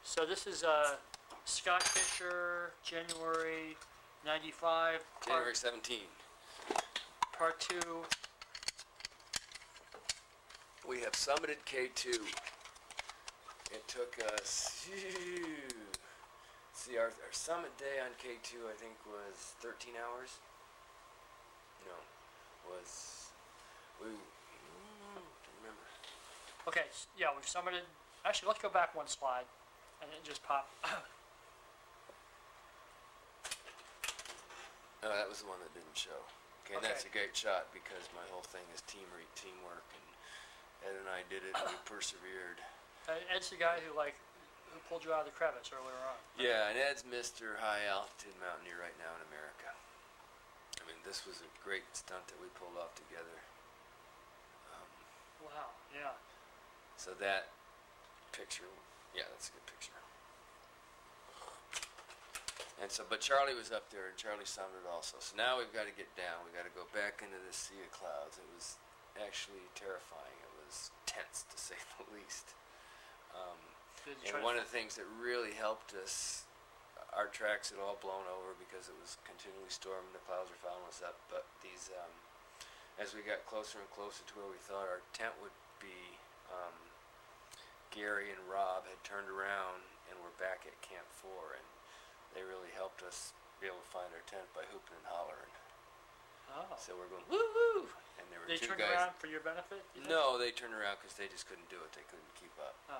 So this is Scott Fischer, January 95, January 17. part 2. We have summited K2. It took us, see, our summit day on K2 I think was 13 hours. No, was, we, don't remember. Okay, yeah, we've summited. Actually, let's go back one slide, and it just popped. No, that was the one that didn't show. Okay, and that's a great shot because my whole thing is teamwork, and Ed and I did it, and we persevered. Ed's the guy who pulled you out of the crevice earlier on. Yeah, and Ed's Mr. High Altitude Mountaineer right now in America. I mean, this was a great stunt that we pulled off together. Wow, yeah. So that picture, yeah, that's a good picture. And so, but Charlie was up there, and Charlie summited also. So now we've got to get down. We've got to go back into this sea of clouds. It was actually terrifying. It was tense, to say the least. And one of the things that really helped us, our tracks had all blown over because it was continually storming. The clouds were following us up. But these, as we got closer and closer to where we thought our tent would be, Gary and Rob had turned around and were back at Camp 4, and they really helped us be able to find our tent by hooping and hollering. Oh. So we're going, woo-hoo! And there were They two turned guys. around for your benefit? You think? No, they turned around because they just couldn't do it. They couldn't keep up. Oh.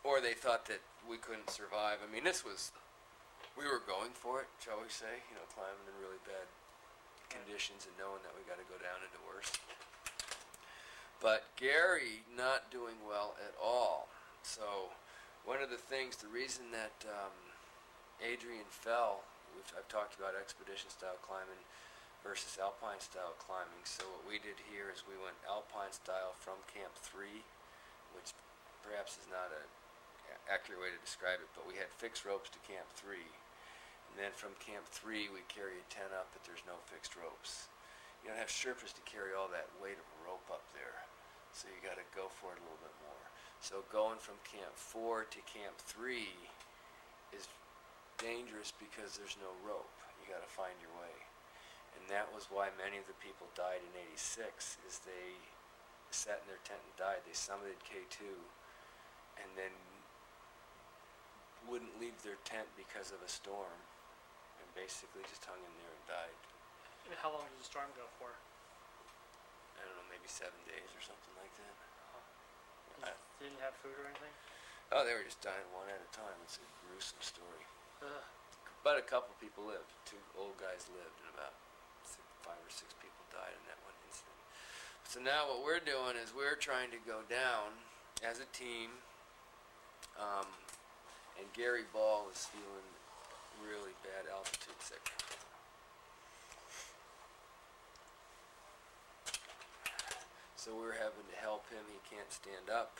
Or they thought that we couldn't survive. I mean, we were going for it, shall we say, climbing in really bad conditions and knowing that we got to go down into worse. But Gary not doing well at all. So one of the things, the reason that Adrian fell, which I've talked about expedition style climbing versus alpine style climbing. So what we did here is we went alpine style from Camp 3, which perhaps is not an accurate way to describe it, but we had fixed ropes to Camp 3. And then from Camp 3 we carry a tent up, but there's no fixed ropes. You don't have Sherpas to carry all that weight of a rope up there. So you got to go for it a little bit more. So going from Camp 4 to Camp 3 is dangerous because there's no rope. You got to find your way. And that was why many of the people died in '86, is they sat in their tent and died. They summited K2 and then wouldn't leave their tent because of a storm and basically just hung in there and died. How long did the storm go for? I don't know, maybe 7 days or something like that. They didn't have food or anything? Oh, they were just dying one at a time. It's a gruesome story. Ugh. But a couple people lived. 2 old guys lived, and about 5 or 6 people died in that one incident. So now what we're doing is we're trying to go down as a team, and Gary Ball is feeling really bad altitude sick. So we're having to help him. He can't stand up.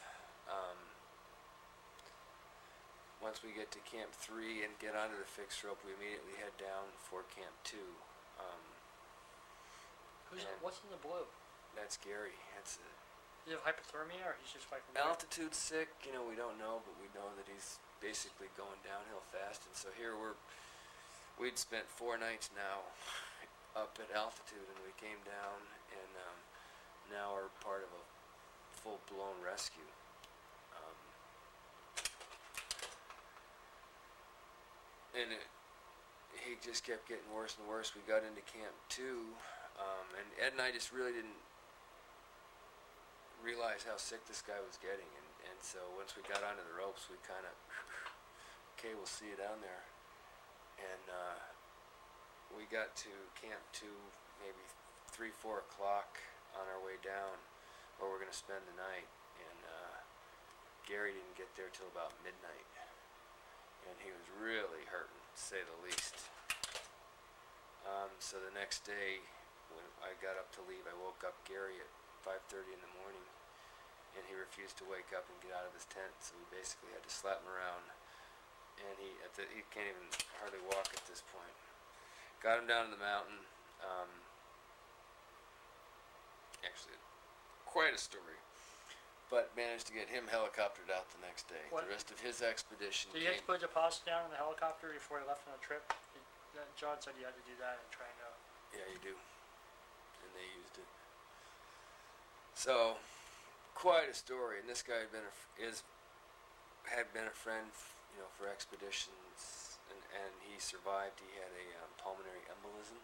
Once we get to Camp 3 and get onto the fixed rope, we immediately head down for Camp 2. What's in the blue? That's Gary. Does he have hypothermia, or he's just fighting? Altitude sick, we don't know, but we know that he's basically going downhill fast. And so here we'd spent 4 nights now up at altitude, and we came down, and now we're part of a full-blown rescue. And he just kept getting worse and worse. We got into Camp 2, and Ed and I just really didn't realize how sick this guy was getting. And so once we got onto the ropes, we kind of, okay, we'll see you down there. And we got to Camp 2 maybe 3, 4 o'clock on our way down, where we're going to spend the night. And Gary didn't get there till about midnight. And he was really hurting, to say the least. So the next day, when I got up to leave, I woke up Gary at 5:30 in the morning, and he refused to wake up and get out of his tent. So we basically had to slap him around, and he can't even hardly walk at this point. Got him down to the mountain. Actually, quite a story. but managed to get him helicoptered out the next day. What? The rest of his expedition Did you have to put a deposit down in the helicopter before you left on the trip? John said you had to do that and try and go. Yeah, you do. And they used it. So, quite a story. And this guy had been a friend, for expeditions, and he survived. He had a pulmonary embolism.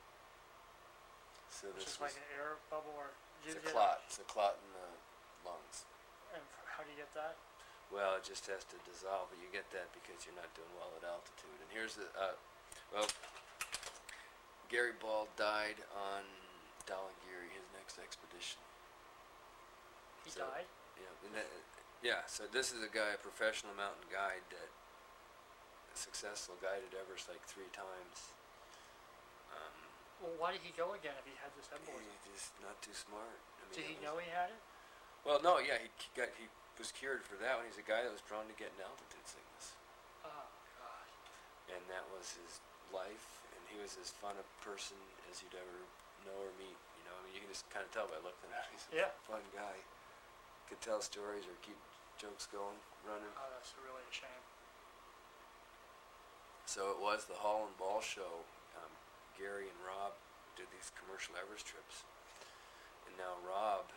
So this Just like an air bubble, or it's a clot. It's a clot in the lungs. And how do you get that? Well, it just has to dissolve, but you get that because you're not doing well at altitude. And here's Gary Ball died on Dhaulagiri, his next expedition. He died? Yeah, so this is a guy, a professional mountain guide, that a successful guided Everest like 3 times. Well, why did he go again if he had this embolism? He's just not too smart. Did he know he had it? Well, no, yeah, he was cured for that one. He's a guy that was prone to getting altitude sickness. Oh, God. And that was his life, and he was as fun a person as you'd ever know or meet. You can just kind of tell by looking at him. He's a fun guy. Could tell stories or keep jokes going, running. Oh, that's really a shame. So it was the Hall and Ball show. Gary and Rob did these commercial Everest trips, and now Rob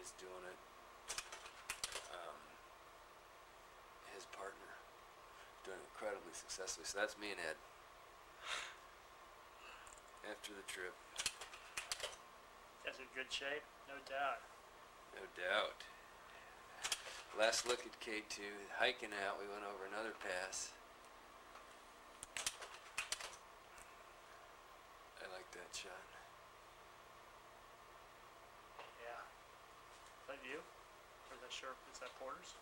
is doing it. His partner doing it incredibly successfully. So that's me and Ed. After the trip. That's in good shape, no doubt. No doubt. Last look at K2, hiking out, we went over another pass. I like that shot. Yeah. Is that you? Or is that is that Porter's?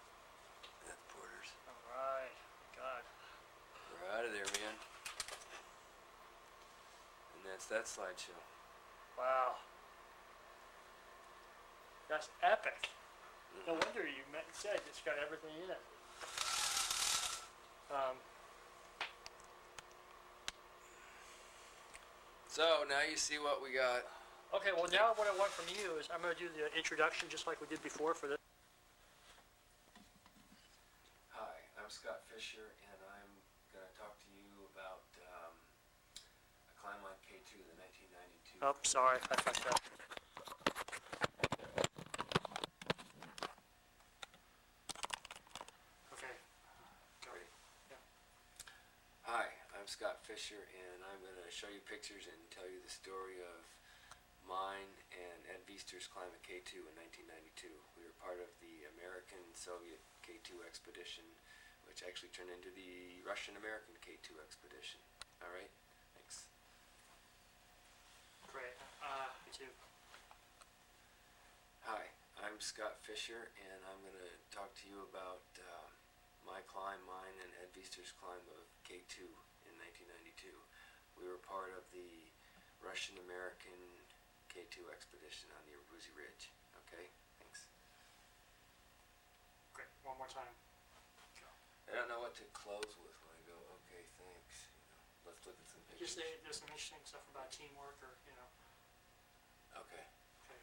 That's Porter's. Alright, God. We're out of there, man. And that's that slideshow. Wow. That's epic. No wonder you said it's got everything in it. So now you see what we got. Okay, well now what I want from you is I'm going to do the introduction just like we did before for this. Hi, I'm Scott Fischer, and I'm going to talk to you about a climb on K2, the 1992. Oh, sorry, I fucked up. Okay. Go. Ready? Yeah. Hi, I'm Scott Fischer, and I'm going to show you pictures and tell you the story of mine and Ed Viester's climb at K2 in 1992. We were part of the American-Soviet K2 expedition, which actually turned into the Russian-American K2 expedition. All right? Thanks. Great. Me too. Hi, I'm Scott Fischer, and I'm going to talk to you about my climb, mine and Ed Viester's climb of K2 in 1992. We were part of the Russian-American K2 expedition on the Abruzzi Ridge. Okay? Thanks. Great. One more time. Go. I don't know what to close with when I go, okay, thanks. Let's look at some pictures. Just say there's some interesting stuff about teamwork or, Okay. Okay.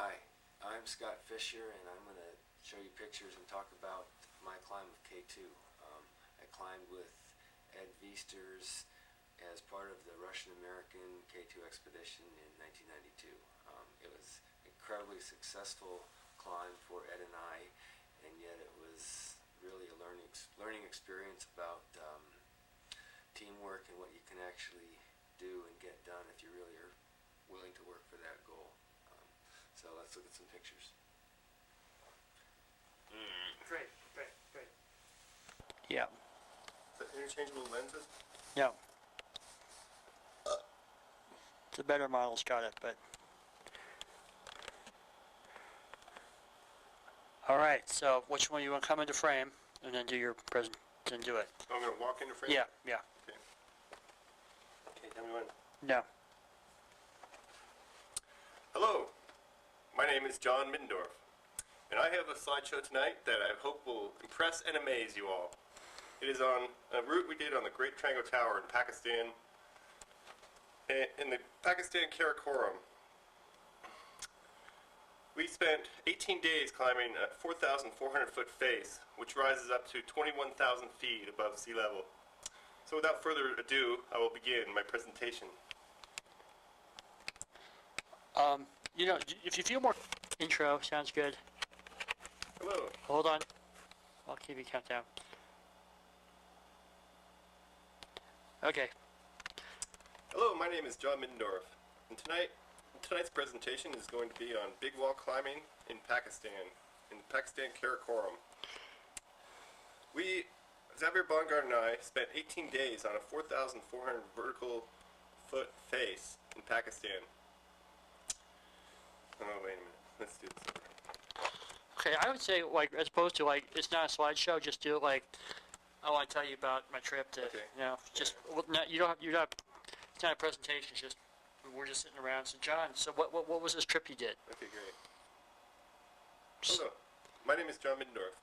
Hi, I'm Scott Fischer, and I'm going to show you pictures and talk about my climb of K2. I climbed with Ed Viester's as part of the Russian-American K2 expedition in 1992. It was an incredibly successful climb for Ed and I, and yet it was really a learning experience about teamwork and what you can actually do and get done if you really are willing to work for that goal. So let's look at some pictures. Great. Yeah. The interchangeable lenses? Yeah. The better model's got it, but... Alright, so which one you want to come into frame and then do your present, then do it. I'm going to walk into frame? Yeah. Okay. Okay, tell me when. No. Hello, my name is John Middendorf, and I have a slideshow tonight that I hope will impress and amaze you all. It is on a route we did on the Great Triangle Tower in Pakistan, in the Pakistan Karakoram. We spent 18 days climbing a 4,400 foot face, which rises up to 21,000 feet above sea level. So without further ado, I will begin my presentation. You know, if you feel more intro, sounds good. Hello. Hold on. I'll keep you countdown. Okay. Hello, my name is John Middendorf, and tonight's presentation is going to be on big wall climbing in Pakistan, Karakoram. Xavier Bongard and I spent 18 days on a 4,400 vertical foot face in Pakistan. Oh, wait a minute. Let's do this over. Okay, I would say, like, as opposed to, like, it's not a slideshow, just do it like, I want to tell you about my trip to, Okay. you know, just, well, not, you're not, it's not a presentation, it's just, we're just sitting around. So, John, so what was this trip you did? Okay, great. Hello, my name is John Middendorf.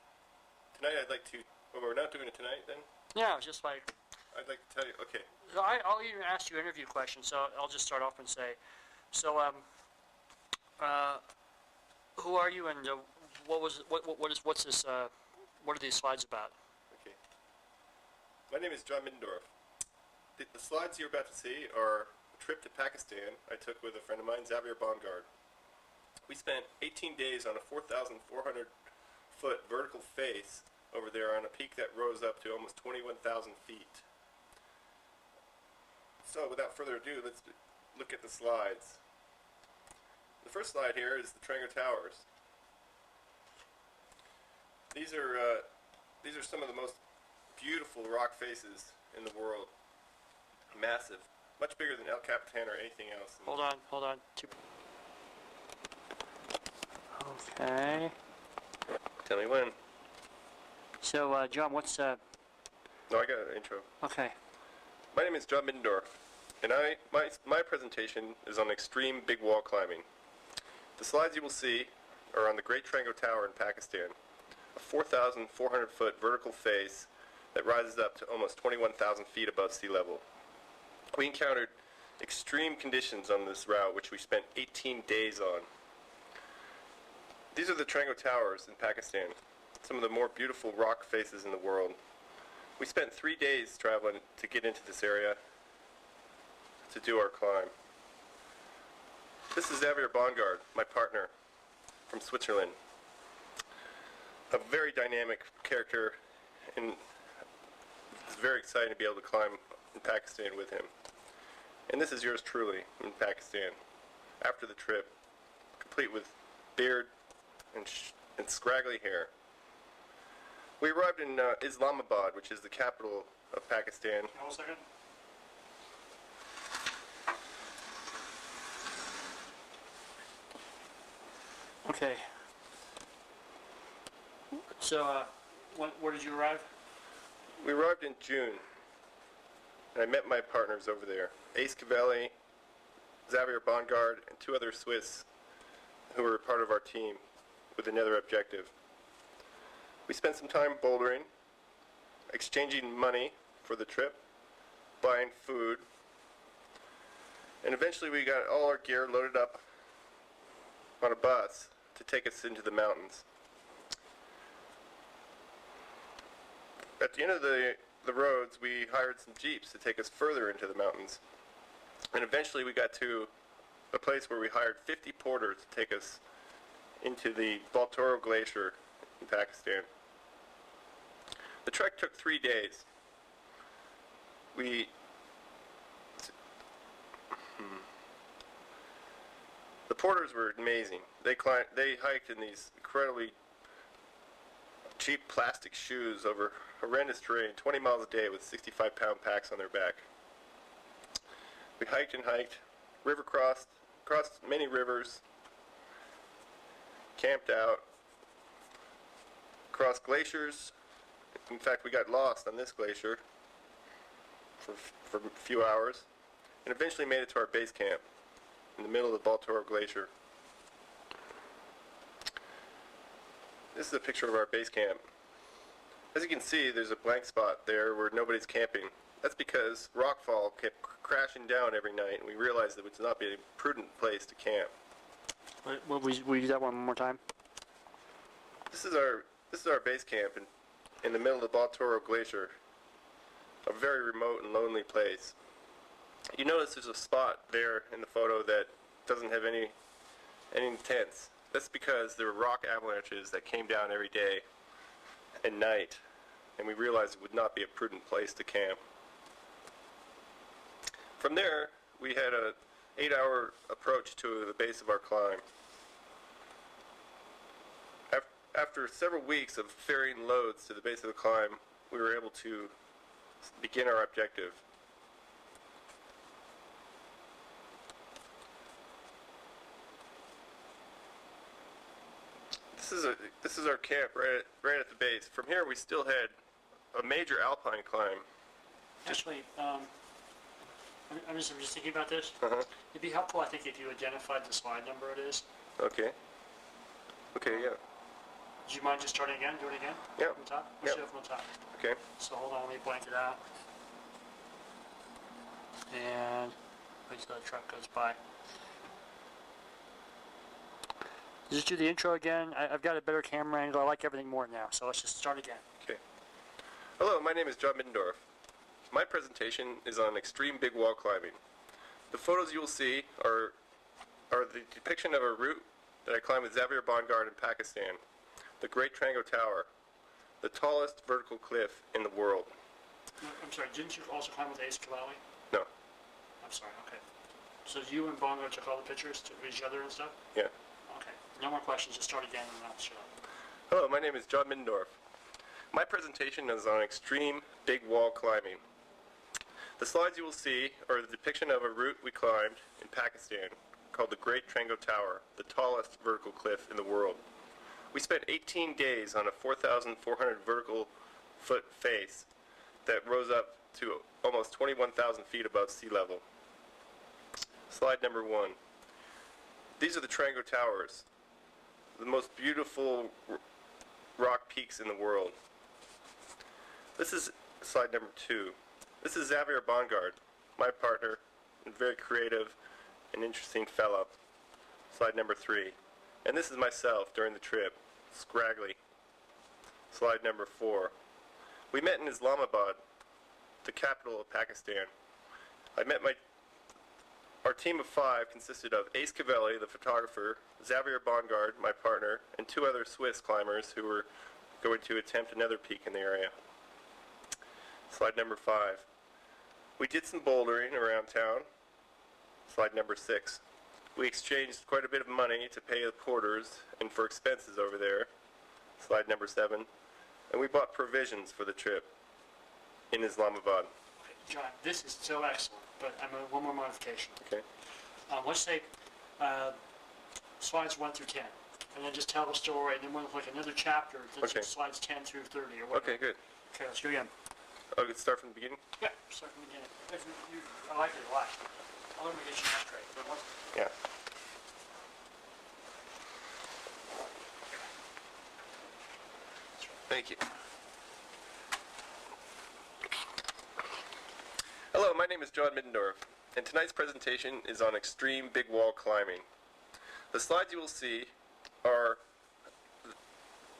Tonight I'd like to, well, we're not doing it tonight then? Yeah, it was just like, I'd like to tell you, okay. so I'll even ask you interview questions, so I'll just start off and say, so, who are you and what's this, what are these slides about? Okay. My name is John Middendorf. The slides you're about to see are a trip to Pakistan I took with a friend of mine, Xavier Bongard. We spent 18 days on a 4,400 foot vertical face over there on a peak that rose up to almost 21,000 feet. So without further ado, let's look at the slides. The first slide here is the Trango Towers. These are some of the most beautiful rock faces in the world. Massive, much bigger than El Capitan or anything else. Hold on. Okay. Tell me when. So, John, what's, No, I got an intro. okay. My name is John Middendorf, and my presentation is on extreme big wall climbing. The slides you will see are on the Great Trango Tower in Pakistan, a 4,400 foot vertical face that rises up to almost 21,000 feet above sea level. We encountered extreme conditions on this route, which we spent 18 days on. These are the Trango Towers in Pakistan, some of the more beautiful rock faces in the world. We spent 3 days traveling to get into this area to do our climb. This is Xavier Bongard, my partner from Switzerland. A very dynamic character, and it's very exciting to be able to climb in Pakistan with him. And this is yours truly in Pakistan, after the trip, complete with beard and scraggly hair. We arrived in Islamabad, which is the capital of Pakistan. Hold a second. Okay. So, where did you arrive? We arrived in June, and I met my partners over there, Ace Cavelli, Xavier Bongard, and 2 other Swiss who were part of our team with another objective. We spent some time bouldering, exchanging money for the trip, buying food, and eventually we got all our gear loaded up on a bus to take us into the mountains. At the end of the roads, we hired some jeeps to take us further into the mountains. And eventually we got to a place where we hired 50 porters to take us into the Baltoro Glacier in Pakistan. The trek took 3 days. The porters were amazing. They hiked in these incredibly cheap plastic shoes over horrendous terrain, 20 miles a day with 65-pound packs on their back. We hiked and hiked, crossed many rivers, camped out, crossed glaciers. In fact, we got lost on this glacier for a few hours, and eventually made it to our base camp in the middle of the Baltoro Glacier. This is a picture of our base camp. As you can see, there's a blank spot there where nobody's camping. That's because rockfall kept crashing down every night, and we realized that it would not be a prudent place to camp. Will you do that one more time? This is our base camp in the middle of the Baltoro Glacier, a very remote and lonely place. You notice there's a spot there in the photo that doesn't have any tents. That's because there were rock avalanches that came down every day and night, and we realized it would not be a prudent place to camp. From there, we had an 8-hour approach to the base of our climb. After several weeks of ferrying loads to the base of the climb, we were able to begin our objective. This is our camp right at the base. From here, we still had a major alpine climb. Actually, I'm just thinking about this. Uh-huh. It'd be helpful, I think, if you identified the slide number it is. Okay. Okay, yeah. Do you mind just starting again? Do it again? Yeah. From the top? Yeah. Let's do it from the top. Okay. So hold on, let me blank it out. And wait till the truck goes by. Just do the intro again. I've got a better camera angle. I like everything more now. So let's just start again. Okay. Hello, my name is John Middendorf. My presentation is on extreme big wall climbing. The photos you will see are the depiction of a route that I climbed with Xavier Bongard in Pakistan, the Great Trango Tower, the tallest vertical cliff in the world. I'm sorry, didn't you also climb with Ace Cavalli? No. I'm sorry, okay. So you and Bongo took all the pictures to each other and stuff? Yeah. Okay. No more questions. Just start again and I'll shut up. Hello, my name is John Middendorf. My presentation is on extreme big wall climbing. The slides you will see are the depiction of a route we climbed in Pakistan called the Great Trango Tower, the tallest vertical cliff in the world. We spent 18 days on a 4,400 vertical foot face that rose up to almost 21,000 feet above sea level. Slide number 1. These are the Trango Towers, the most beautiful rock peaks in the world. This is slide number 2. This is Xavier Bongard, my partner, and very creative and interesting fellow. Slide number 3. And this is myself during the trip, scraggly. Slide number 4. We met in Islamabad, the capital of Pakistan. Our team of 5 consisted of Ace Cavalli, the photographer, Xavier Bongard, my partner, and 2 other Swiss climbers who were going to attempt another peak in the area. Slide number 5. We did some bouldering around town. Slide number 6. We exchanged quite a bit of money to pay the porters and for expenses over there. Slide number 7. And we bought provisions for the trip in Islamabad. Okay, John, this is so excellent, but I'm one more modification. Okay. Let's say slides 1 through 10, and then just tell the story, and then we'll look at another chapter, that's Okay. slides 10 through 30 or whatever. Okay, good. Okay, let's go again. Oh, let's start from the beginning? Yeah, start from the beginning. I like it a lot. I want to get you that straight. But once, Yeah. Thank you. Hello, my name is John Middendorf, and tonight's presentation is on extreme big wall climbing. The slides you will see are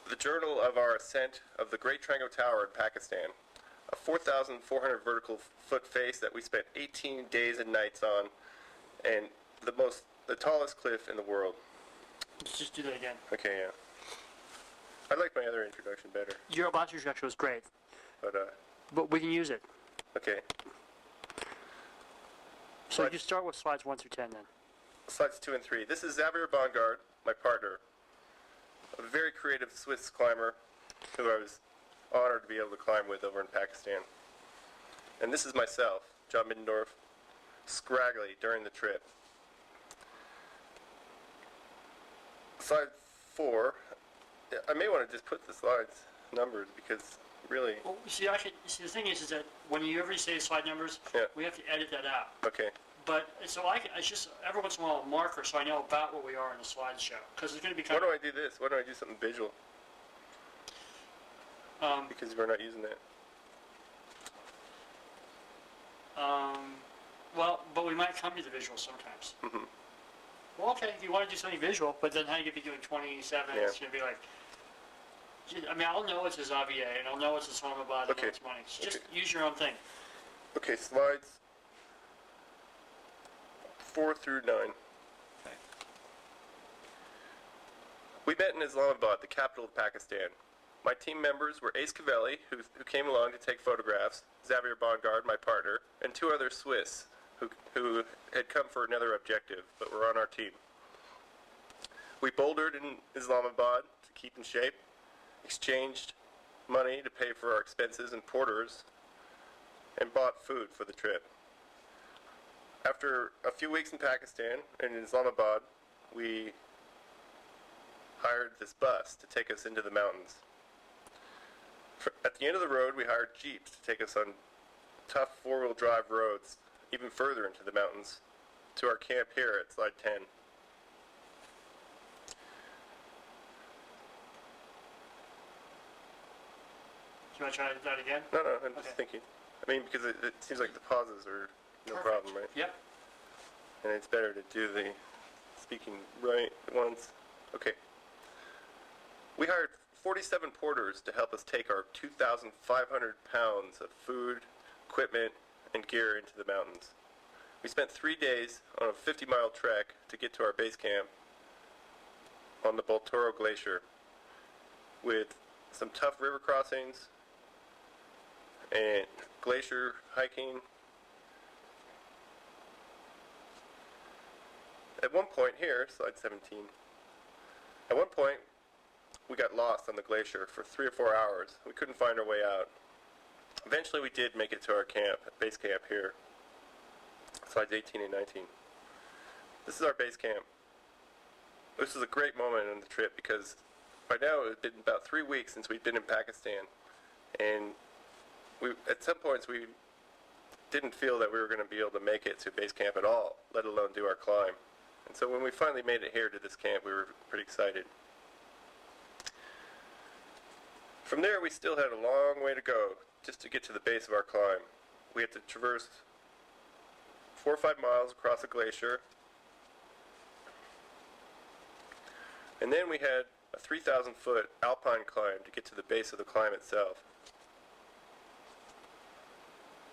the journal of our ascent of the Great Trango Tower in Pakistan, a 4,400 vertical foot face that we spent 18 days and nights on, and the tallest cliff in the world. let's just do that again. Okay, yeah. I like my other introduction better, Your last introduction was great, but we can use it. okay. So Slide- you start with slides 1 through 10 then. Slides 2 and 3. This is Xavier Bongard, my partner, a very creative Swiss climber who I was honored to be able to climb with over in Pakistan. And this is myself, John Middendorf, scraggly during the trip. Slide 4. I may want to just put the slides numbers because really, Well, see, the thing is that when you ever say slide numbers, Yeah. we have to edit that out. okay. But, so it's just, every once in a while, a marker so I know about where we are in the slideshow. Because it's going to be Why kind do I do this? Why don't I do something visual? of, Because we're not using that. well, but we might come to the visual sometimes. Well, okay, if you want to do something visual, but then how you be doing 27, Yeah. it's going to be like, I mean, I'll know it's a Xavier, and I'll know it's a Islamabad, and Okay. know it's money. So just Okay. use your own thing. Okay, slides 4 through 9. Okay. We met in Islamabad, the capital of Pakistan. My team members were Ace Cavelli, who came along to take photographs, Xavier Bongard, my partner, and 2 other Swiss who had come for another objective, but were on our team. We bouldered in Islamabad to keep in shape, exchanged money to pay for our expenses and porters, and bought food for the trip. After a few weeks in Pakistan and in Islamabad, we hired this bus to take us into the mountains. At the end of the road, we hired jeeps to take us on tough four-wheel drive roads even further into the mountains to our camp here at slide 10. Do you want to try that again? No, I'm just Okay. thinking. I mean, because it seems like the pauses are no Perfect. problem, right? Yep. And it's better to do the speaking right at once. Okay. We hired 47 porters to help us take our 2,500 pounds of food, equipment, and gear into the mountains. We spent 3 days on a 50-mile trek to get to our base camp on the Baltoro Glacier with some tough river crossings and glacier hiking. At one point here, slide 17, at one point we got lost on the glacier for 3 or 4 hours. We couldn't find our way out. Eventually we did make it to our camp, base camp here, slides 18 and 19. This is our base camp. This was a great moment on the trip because by now it had been about 3 weeks since we'd been in Pakistan, and at some points we didn't feel that we were going to be able to make it to base camp at all, let alone do our climb. And so when we finally made it here to this camp, we were pretty excited. From there, we still had a long way to go just to get to the base of our climb. We had to traverse 4 or 5 miles across a glacier, and then we had a 3,000-foot alpine climb to get to the base of the climb itself.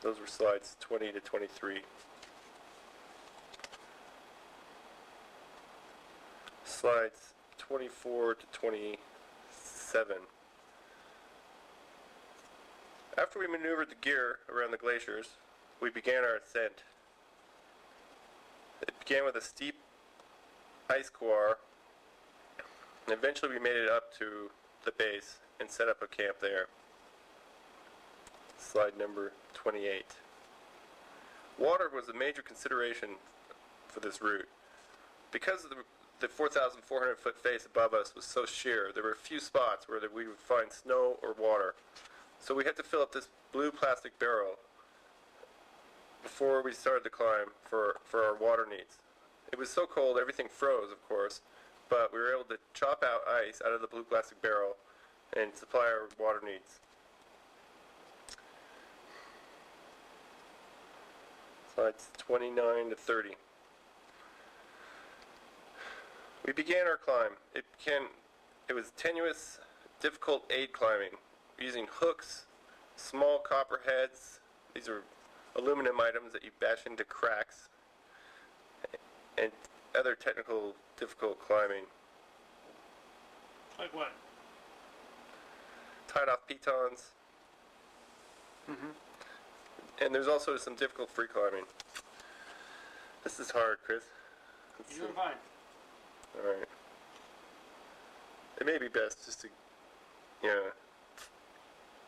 Those were slides 20 to 23. Slides 24 to 27. After we maneuvered the gear around the glaciers, we began our ascent. It began with a steep ice couloir, and eventually we made it up to the base and set up a camp there. Slide number 28. Water was a major consideration for this route. Because the 4,400 foot face above us was so sheer, there were a few spots where we would find snow or water. So we had to fill up this blue plastic barrel before we started the climb for our water needs. It was so cold, everything froze, of course, but we were able to chop out ice out of the blue plastic barrel and supply our water needs. Slides 29 to 30. We began our climb. It was tenuous, difficult aid climbing, using hooks, small copper heads. These are aluminum items that you bash into cracks, and other technical, difficult climbing. Like what? Tied off pitons. And there's also some difficult free climbing. This is hard, Chris. Let's You're doing see. fine. Alright. It may be best just to, yeah.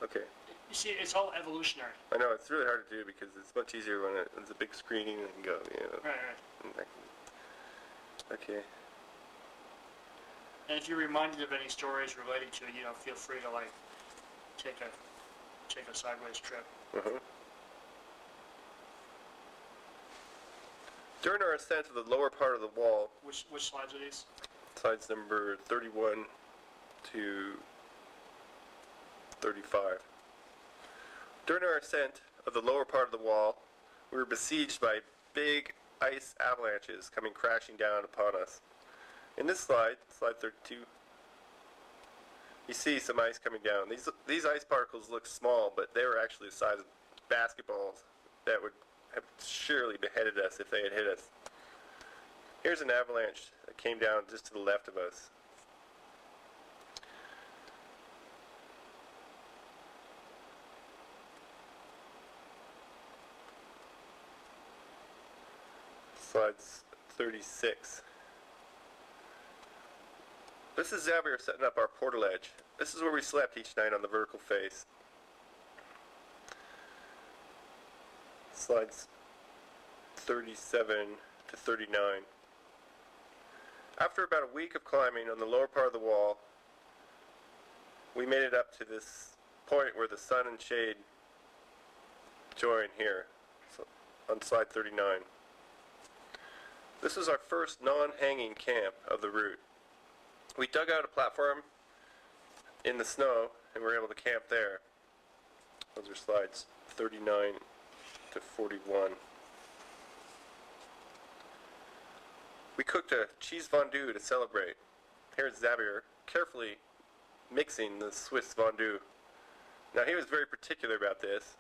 Okay. You see, it's all evolutionary. I know, it's really hard to do because it's much easier when it's a big screen and you can go, you know. Right. Okay. And if you're reminded of any stories related to it, feel free to take a sideways trip. Uh-huh. During our ascent to the lower part of the wall, Which slides are these? slides number 31 to 35. During our ascent of the lower part of the wall, we were besieged by big ice avalanches coming crashing down upon us. In this slide, slide 32, you see some ice coming down. These ice particles look small, but they were actually the size of basketballs that would have surely beheaded us if they had hit us. Here's an avalanche that came down just to the left of us. Slides 36. This is Xavier setting up our portal edge. This is where we slept each night on the vertical face. Slides 37 to 39. After about a week of climbing on the lower part of the wall, we made it up to this point where the sun and shade join here, so on slide 39. This is our first non-hanging camp of the route. We dug out a platform in the snow and we were able to camp there. Those are slides 39 to 41. We cooked a cheese fondue to celebrate. Here's Xavier carefully mixing the Swiss fondue. Now he was very particular about this.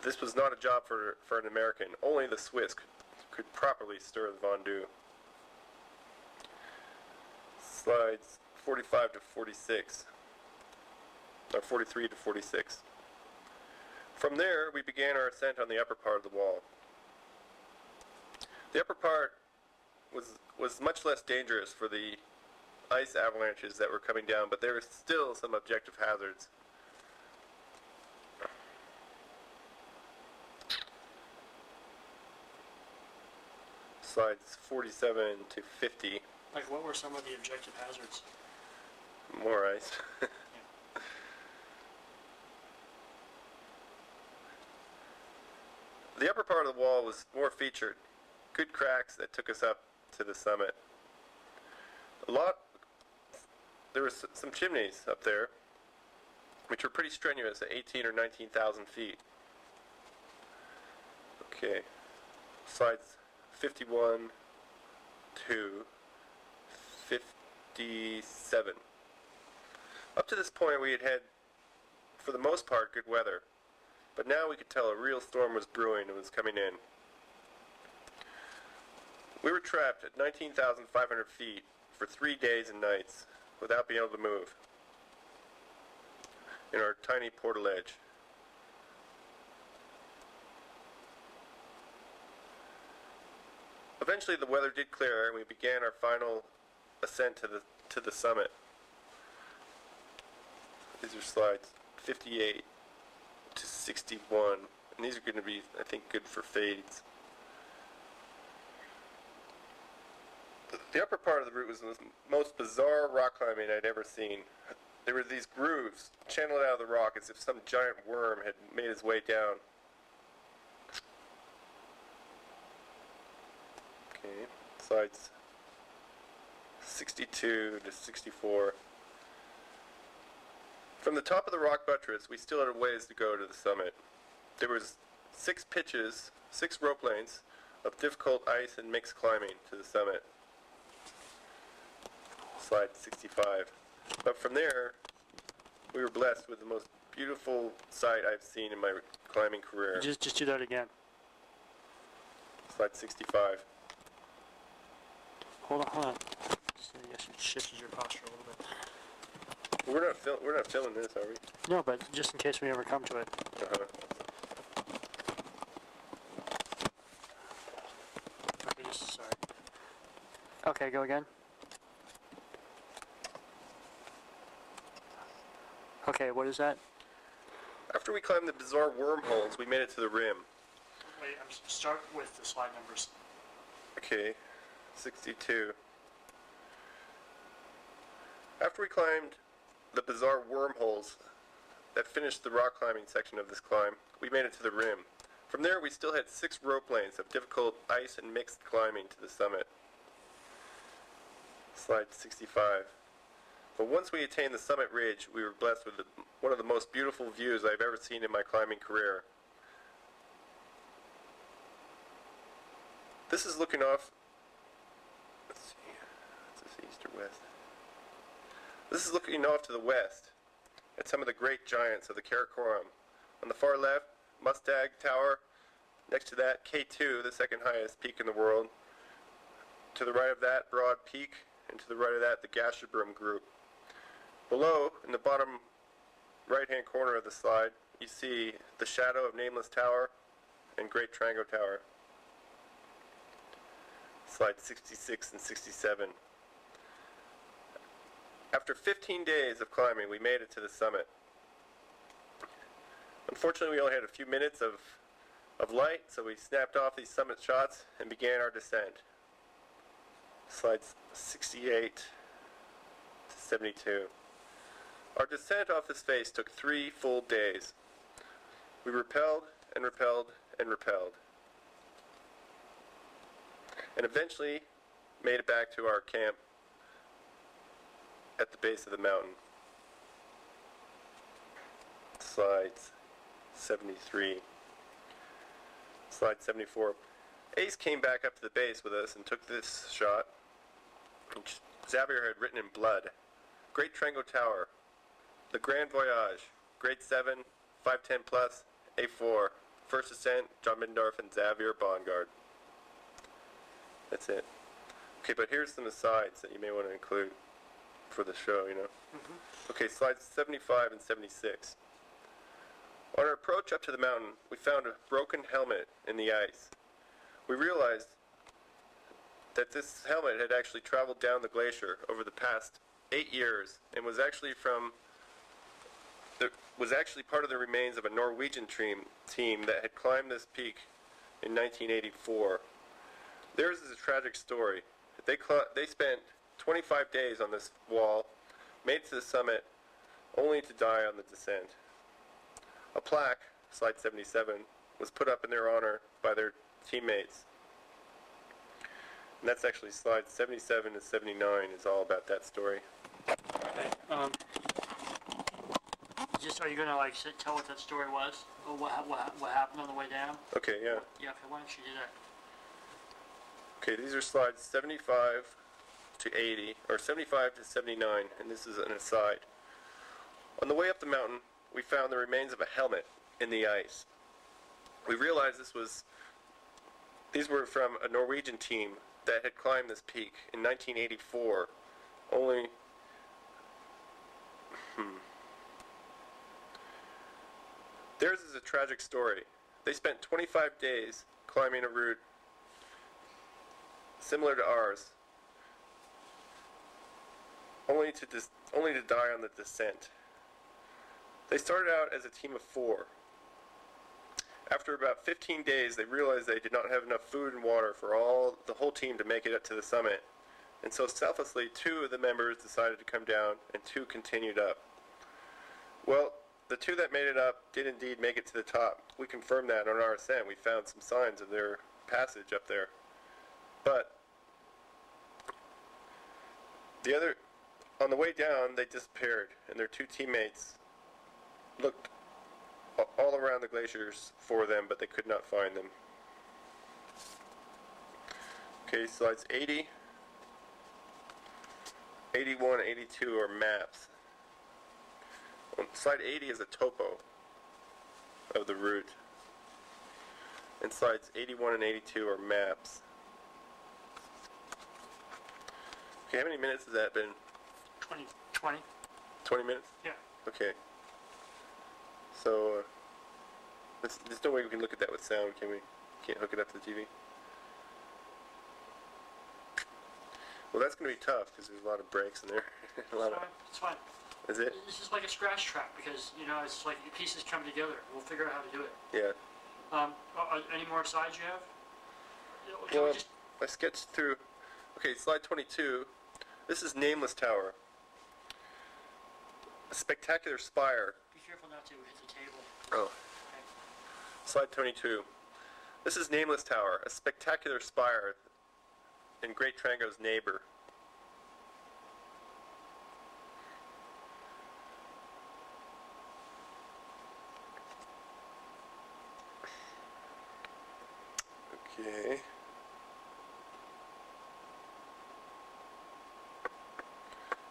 This was not a job for an American. Only the Swiss could properly stir the fondue. Slides 45 to 46, or 43 to 46. From there, we began our ascent on the upper part of the wall. The upper part was much less dangerous for the ice avalanches that were coming down, but there were still some objective hazards. Slides 47 to 50. Like, what were some of the objective hazards? More ice. The upper part of the wall was more featured. Good cracks that took us up to the summit. There were some chimneys up there, which were pretty strenuous at 18 or 19,000 feet. Okay, slides 51 to 57. Up to this point we had had, for the most part, good weather. But now we could tell a real storm was brewing and was coming in. We were trapped at 19,500 feet for 3 days and nights without being able to move in our tiny portal edge. Eventually the weather did clear and we began our final ascent to the summit. These are slides 58 to 61, and these are going to be, I think, good for fades. The upper part of the route was the most bizarre rock climbing I'd ever seen. There were these grooves channeled out of the rock as if some giant worm had made its way down. Okay, slides 62 to 64. From the top of the rock buttress, we still had a ways to go to the summit. There was 6 pitches, 6 rope lanes of difficult ice and mixed climbing to the summit. Slide 65. But from there, we were blessed with the most beautiful sight I've seen in my climbing career. Just do that again. Slide 65. Hold on. Just, I guess it shifted your posture a little bit. We're not filming this, are we? No, but just in case we ever come to it. Okay, sorry. Okay, go again. Okay, what is that? After we climbed the bizarre wormholes, we made it to the rim. Wait, start with the slide numbers. Okay, 62. After we climbed the bizarre wormholes that finished the rock climbing section of this climb, we made it to the rim. From there, we still had 6 rope lanes of difficult ice and mixed climbing to the summit. Slide 65. But once we attained the summit ridge, we were blessed with one of the most beautiful views I've ever seen in my climbing career. This is looking off. Let's see. Is this east or west? This is looking off to the west at some of the great giants of the Karakoram. On the far left, Mustang Tower. Next to that, K2, the second highest peak in the world. To the right of that, Broad Peak, and to the right of that, the Gasherbrum Group. Below, in the bottom right-hand corner of the slide, you see the shadow of Nameless Tower and Great Trango Tower. Slide 66 and 67. After 15 days of climbing, we made it to the summit. Unfortunately, we only had a few minutes of light, so we snapped off these summit shots and began our descent. Slides 68 to 72. Our descent off this face took 3 full days. We repelled and repelled and repelled, and eventually made it back to our camp at the base of the mountain. Slides 73. Slide 74. Ace came back up to the base with us and took this shot, which Xavier had written in blood. Great Trango Tower, the Grand Voyage, Grade 7, 510 plus, A4, First Ascent, John Middendorf and Xavier Bongard. That's it. Okay, but here's some asides that you may want to include for the show, you know. Okay, slides 75 and 76. On our approach up to the mountain, we found a broken helmet in the ice. We realized that this helmet had actually traveled down the glacier over the past 8 years and was actually part of the remains of a Norwegian team that had climbed this peak in 1984. Theirs is a tragic story. They spent 25 days on this wall, made it to the summit, only to die on the descent. A plaque, slide 77, was put up in their honor by their teammates. And that's actually slides 77 to 79 is all about that story. Are you gonna tell what that story was, or what happened on the way down? Okay, yeah. Yeah. Okay. Why don't you do that? Okay, these are slides 75 to 80, or 75 to 79, and this is an aside. On the way up the mountain, we found the remains of a helmet in the ice. We realized these were from a Norwegian team that had climbed this peak in 1984. Theirs is a tragic story. They spent 25 days climbing a route similar to ours, only to die on the descent. They started out as a team of 4. After about 15 days, they realized they did not have enough food and water for the whole team to make it up to the summit. And so selflessly, 2 of the members decided to come down and 2 continued up. Well, the 2 that made it up did indeed make it to the top. We confirmed that on our ascent. We found some signs of their passage up there. But on the way down, they disappeared, and their 2 teammates looked all around the glaciers for them, but they could not find them. Okay, slides 80, 81, 82 are maps. Slide 80 is a topo of the route. And slides 81 and 82 are maps. Okay, how many minutes has that been? 20. 20 minutes? Yeah. Okay. So, there's no way we can look at that with sound, can we? Can't hook it up to the TV? Well, that's going to be tough, because there's a lot of breaks in there. It's fine. Is it? This is like a scratch track, because, it's like the pieces come together. We'll figure out how to do it. Yeah. Any more sides you have? Well, I sketched through... Okay, slide 22. This is Nameless Tower. A spectacular spire. Be careful not to hit the table. Oh. Okay. Slide 22. This is Nameless Tower, a spectacular spire and Great Trango's neighbor. Okay.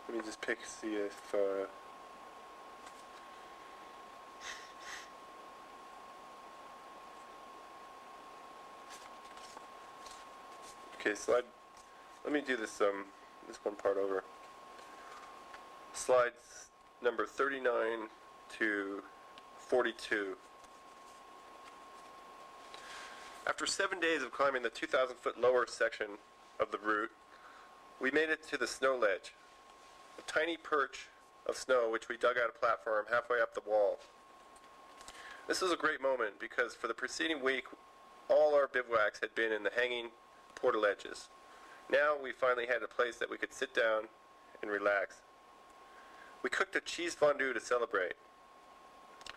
Let me just see if, okay, slide, let me do this one part over. Slides number 39 to 42. After 7 days of climbing the 2,000-foot lower section of the route, we made it to the snow ledge, a tiny perch of snow which we dug out a platform halfway up the wall. This was a great moment because for the preceding week, all our bivouacs had been in the hanging portaledges. Now we finally had a place that we could sit down and relax. We cooked a cheese fondue to celebrate.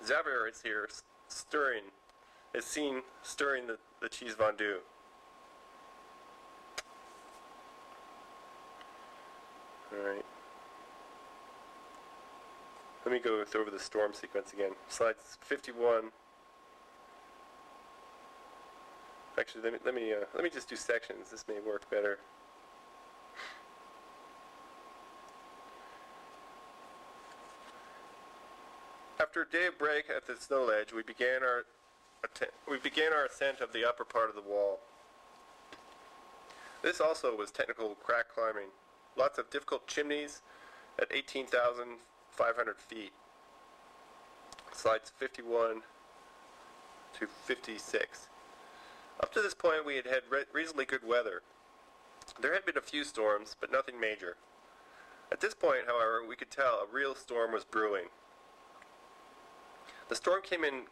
Xavier is here, is seen stirring the cheese fondue. Alright. Let me go over the storm sequence again. Slides 51. Actually, let me just do sections. This may work better. After a day of break at the snow ledge, we began our ascent of the upper part of the wall. This also was technical crack climbing. Lots of difficult chimneys at 18,500 feet. Slides 51 to 56. Up to this point we had had reasonably good weather. There had been a few storms, but nothing major. At this point, however, we could tell a real storm was brewing. The storm came in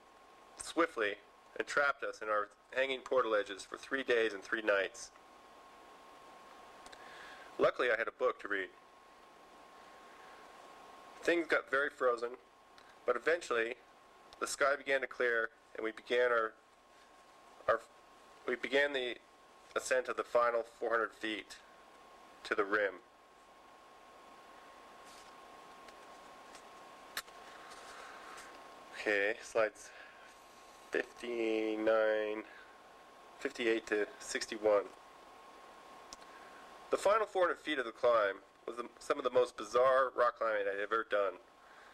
swiftly and trapped us in our hanging portaledges for 3 days and 3 nights. Luckily, I had a book to read. Things got very frozen, but eventually the sky began to clear and we began the ascent of the final 400 feet to the rim. Okay, slides 58 to 61. The final 400 feet of the climb was some of the most bizarre rock climbing I'd ever done.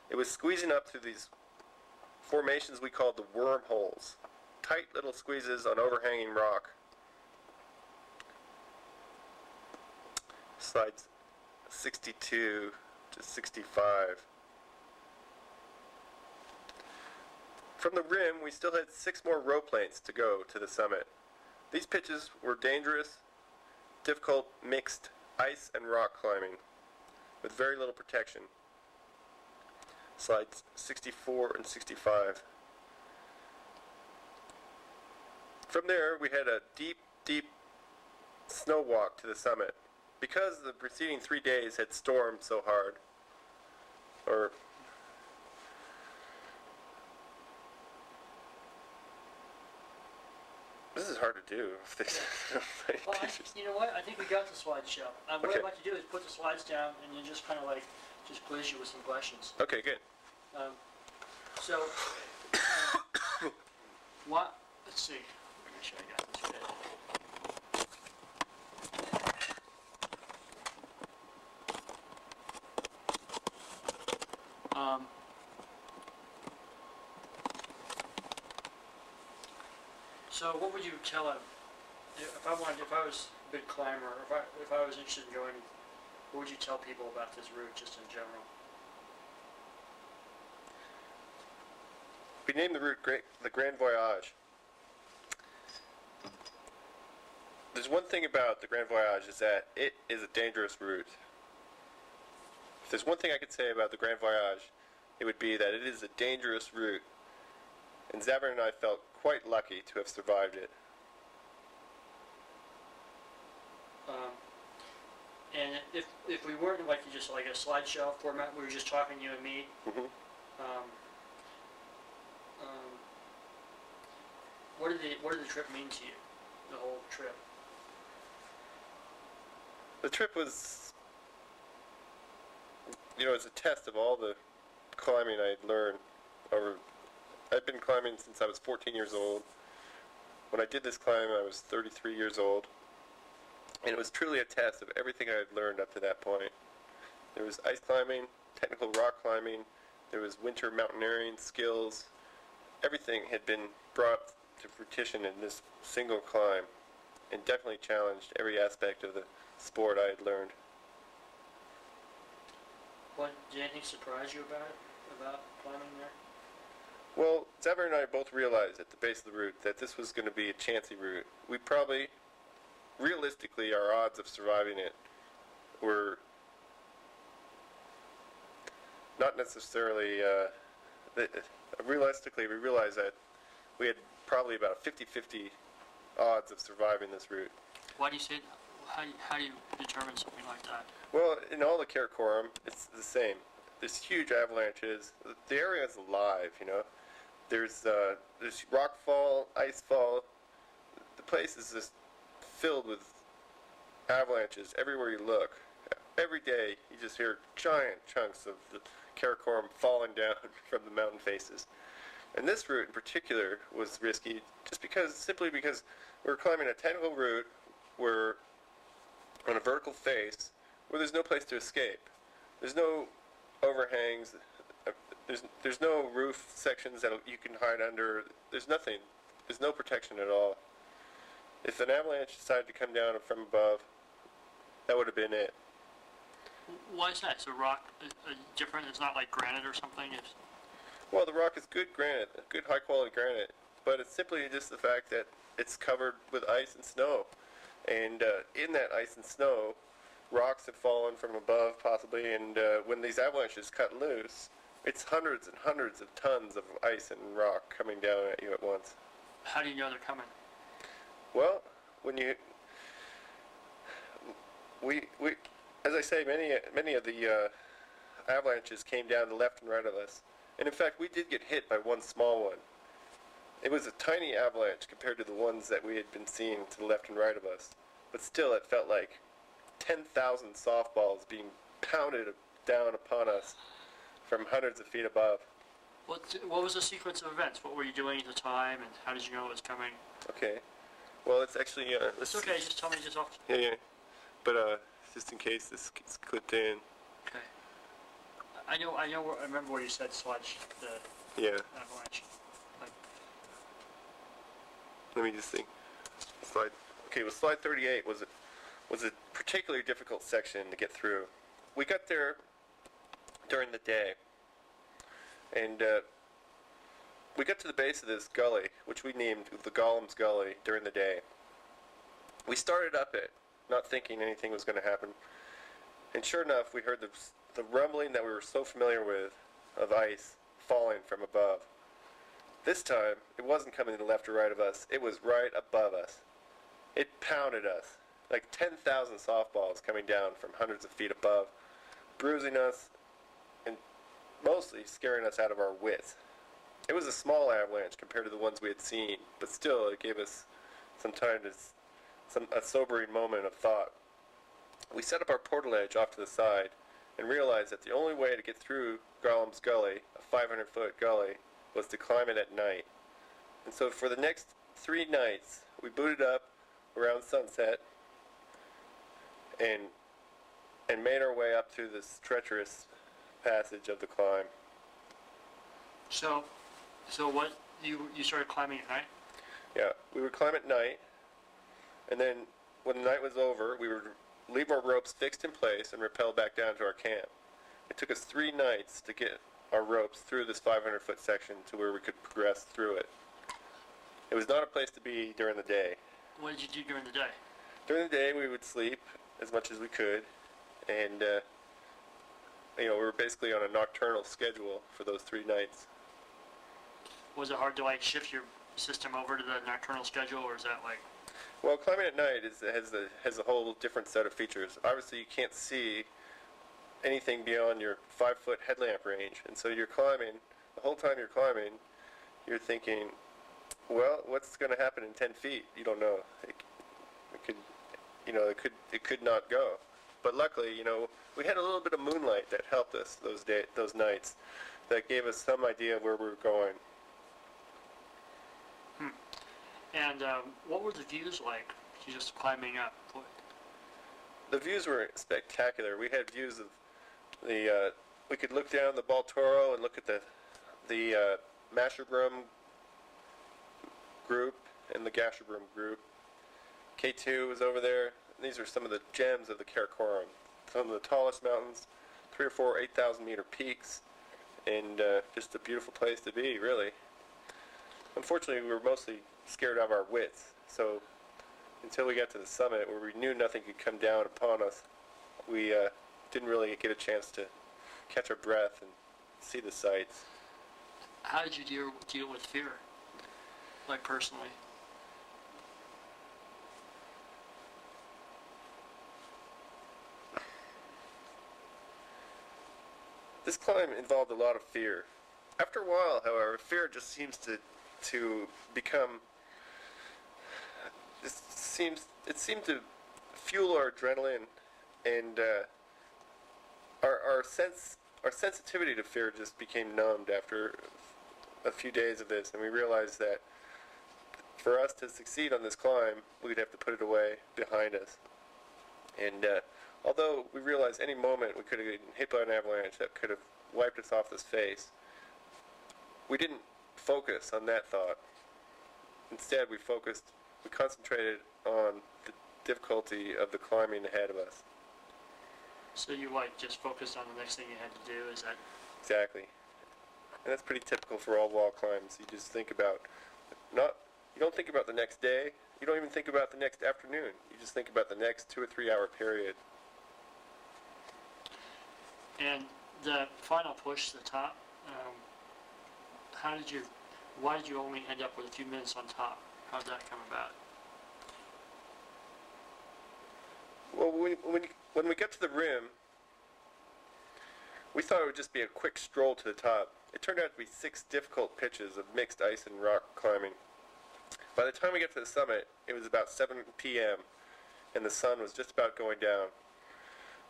It was squeezing up through these formations we called the wormholes, tight little squeezes on overhanging rock. Slides 62 to 65. From the rim, we still had 6 more rope lengths to go to the summit. These pitches were dangerous, difficult, mixed ice and rock climbing with very little protection. Slides 64 and 65. From there, we had a deep, deep snow walk to the summit. Because the preceding 3 days had stormed so hard, this is hard to do. Well, you know what? I think we got the slideshow. What Okay. I'd like to do is put the slides down and then just kind of like just quiz you with some questions. Okay, good. So, what? Let's see. Make sure I got this right. So what would you tell him if I was a big climber, or if I was interested in going? What would you tell people about this route, just in general? We named the route the Grand Voyage. There's one thing about the Grand Voyage is that it is a dangerous route. If there's one thing I could say about the Grand Voyage, it would be that it is a dangerous route. And Xavier and I felt quite lucky to have survived it. And if we weren't like just like a slideshow format, we were just talking, you and me. Mm-hmm. What did the trip mean to you? The whole trip. The trip was, it's a test of all the climbing I'd learned I've been climbing since I was 14 years old. When I did this climb, I was 33 years old. And it was truly a test of everything I had learned up to that point. There was ice climbing, technical rock climbing, there was winter mountaineering skills. Everything had been brought to fruition in this single climb, and definitely challenged every aspect of the sport I had learned. Did anything surprise you about climbing there? Well, Xavier and I both realized at the base of the route that this was going to be a chancy route. We probably, realistically, our odds of surviving it were not necessarily, realistically, we realized that we had probably about a 50-50 odds of surviving this route. Why do you say that? How do you determine something like that? Well, in all the Karakoram, it's the same. There's huge avalanches. The area is alive, you know. There's rock fall, ice fall. The place is just filled with avalanches everywhere you look. Every day, you just hear giant chunks of the Karakoram falling down from the mountain faces. And this route in particular was risky simply because we were climbing a technical route where on a vertical face where there's no place to escape. There's no overhangs. There's no roof sections that you can hide under. There's nothing. There's no protection at all. If an avalanche decided to come down from above, that would have been it. Why is that? Is the rock different? It's not like granite or something? Well, the rock is good granite, good high quality granite, but it's simply just the fact that it's covered with ice and snow. And in that ice and snow, rocks have fallen from above possibly, and when these avalanches cut loose, it's hundreds and hundreds of tons of ice and rock coming down at you at once. How do you know they're coming? Well, when as I say, many of the avalanches came down the left and right of us. And in fact, we did get hit by one small one. It was a tiny avalanche compared to the ones that we had been seeing to the left and right of us. But still, it felt like 10,000 softballs being pounded down upon us from hundreds of feet above. What was the sequence of events? What were you doing at the time, and how did you know it was coming? Okay. Well, it's actually... it's okay, just tell me just off. Yeah. But just in case this gets clipped in. Okay. I remember where you said sludge, the Yeah. avalanche. Let me just think. Slide 38 was a particularly difficult section to get through. We got there during the day, and we got to the base of this gully, which we named the Golem's Gully, during the day. We started up it, not thinking anything was going to happen, and sure enough, we heard the rumbling that we were so familiar with of ice falling from above. This time, it wasn't coming to the left or right of us. It was right above us. It pounded us, like 10,000 softballs coming down from hundreds of feet above, bruising us, and mostly scaring us out of our wits. It was a small avalanche compared to the ones we had seen, but still, it gave us some time a sobering moment of thought. We set up our portal edge off to the side, and realized that the only way to get through Golem's Gully, a 500-foot gully, was to climb it at night. And so for the next 3 nights, we booted up around sunset and made our way up through this treacherous passage of the climb. So what, you started climbing at night? Yeah, we would climb at night, and then when the night was over, we would leave our ropes fixed in place and rappel back down to our camp. It took us 3 nights to get our ropes through this 500-foot section to where we could progress through it. It was not a place to be during the day. What did you do during the day? During the day, we would sleep as much as we could, and we were basically on a nocturnal schedule for those 3 nights. Was it hard to shift your system over to the nocturnal schedule, or is that Well, climbing at night has a whole different set of features. Obviously, you can't see anything beyond your 5-foot headlamp range, and so you're climbing. The whole time you're climbing, you're thinking, well, what's going to happen in 10 feet? You don't know. It could not go. But luckily, we had a little bit of moonlight that helped us those nights, that gave us some idea of where we were going. And what were the views like? Just climbing up. The views were spectacular. We had views of We could look down the Baltoro and look at the Masherbrum group and the Gasherbrum group. K2 was over there. These are some of the gems of the Karakoram. Some of the tallest mountains, 3 or 4 8,000 meter peaks, and just a beautiful place to be, really. Unfortunately, we were mostly scared out of our wits, so until we got to the summit where we knew nothing could come down upon us, we didn't really get a chance to catch our breath and see the sights. How did you deal with fear, like personally? This climb involved a lot of fear. After a while, however, fear just seems to become. It seemed to fuel our adrenaline, and our sensitivity to fear just became numbed after a few days of this, and we realized that for us to succeed on this climb, we'd have to put it away behind us. And although we realized any moment we could have been hit by an avalanche that could have wiped us off this face, we didn't focus on that thought. Instead, we concentrated on the difficulty of the climbing ahead of us. So you just focused on the next thing you had to do, is that? Exactly. And that's pretty typical for all wall climbs. You just think about, you don't think about the next day, you don't even think about the next afternoon. You just think about the next 2 or 3 hour period. And the final push to the top, why did you only end up with a few minutes on top? How did that come about? Well, when we got to the rim, we thought it would just be a quick stroll to the top. It turned out to be 6 difficult pitches of mixed ice and rock climbing. By the time we got to the summit, it was about 7 p.m., and the sun was just about going down.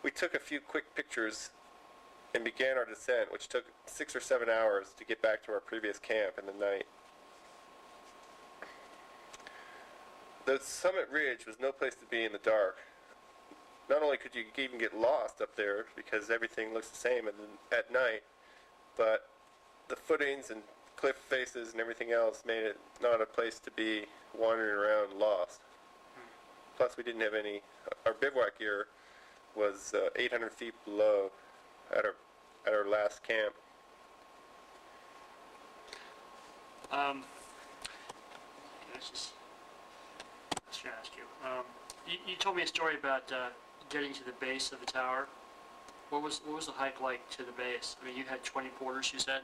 We took a few quick pictures and began our descent, which took 6 or 7 hours to get back to our previous camp in the night. The summit ridge was no place to be in the dark. Not only could you even get lost up there because everything looks the same at night, but the footings and cliff faces and everything else made it not a place to be wandering around lost. Plus we didn't have our bivouac gear was 800 feet below at our last camp. Let's try to ask you. You told me a story about getting to the base of the tower. What was the hike like to the base? I mean, you had 20 porters, you said?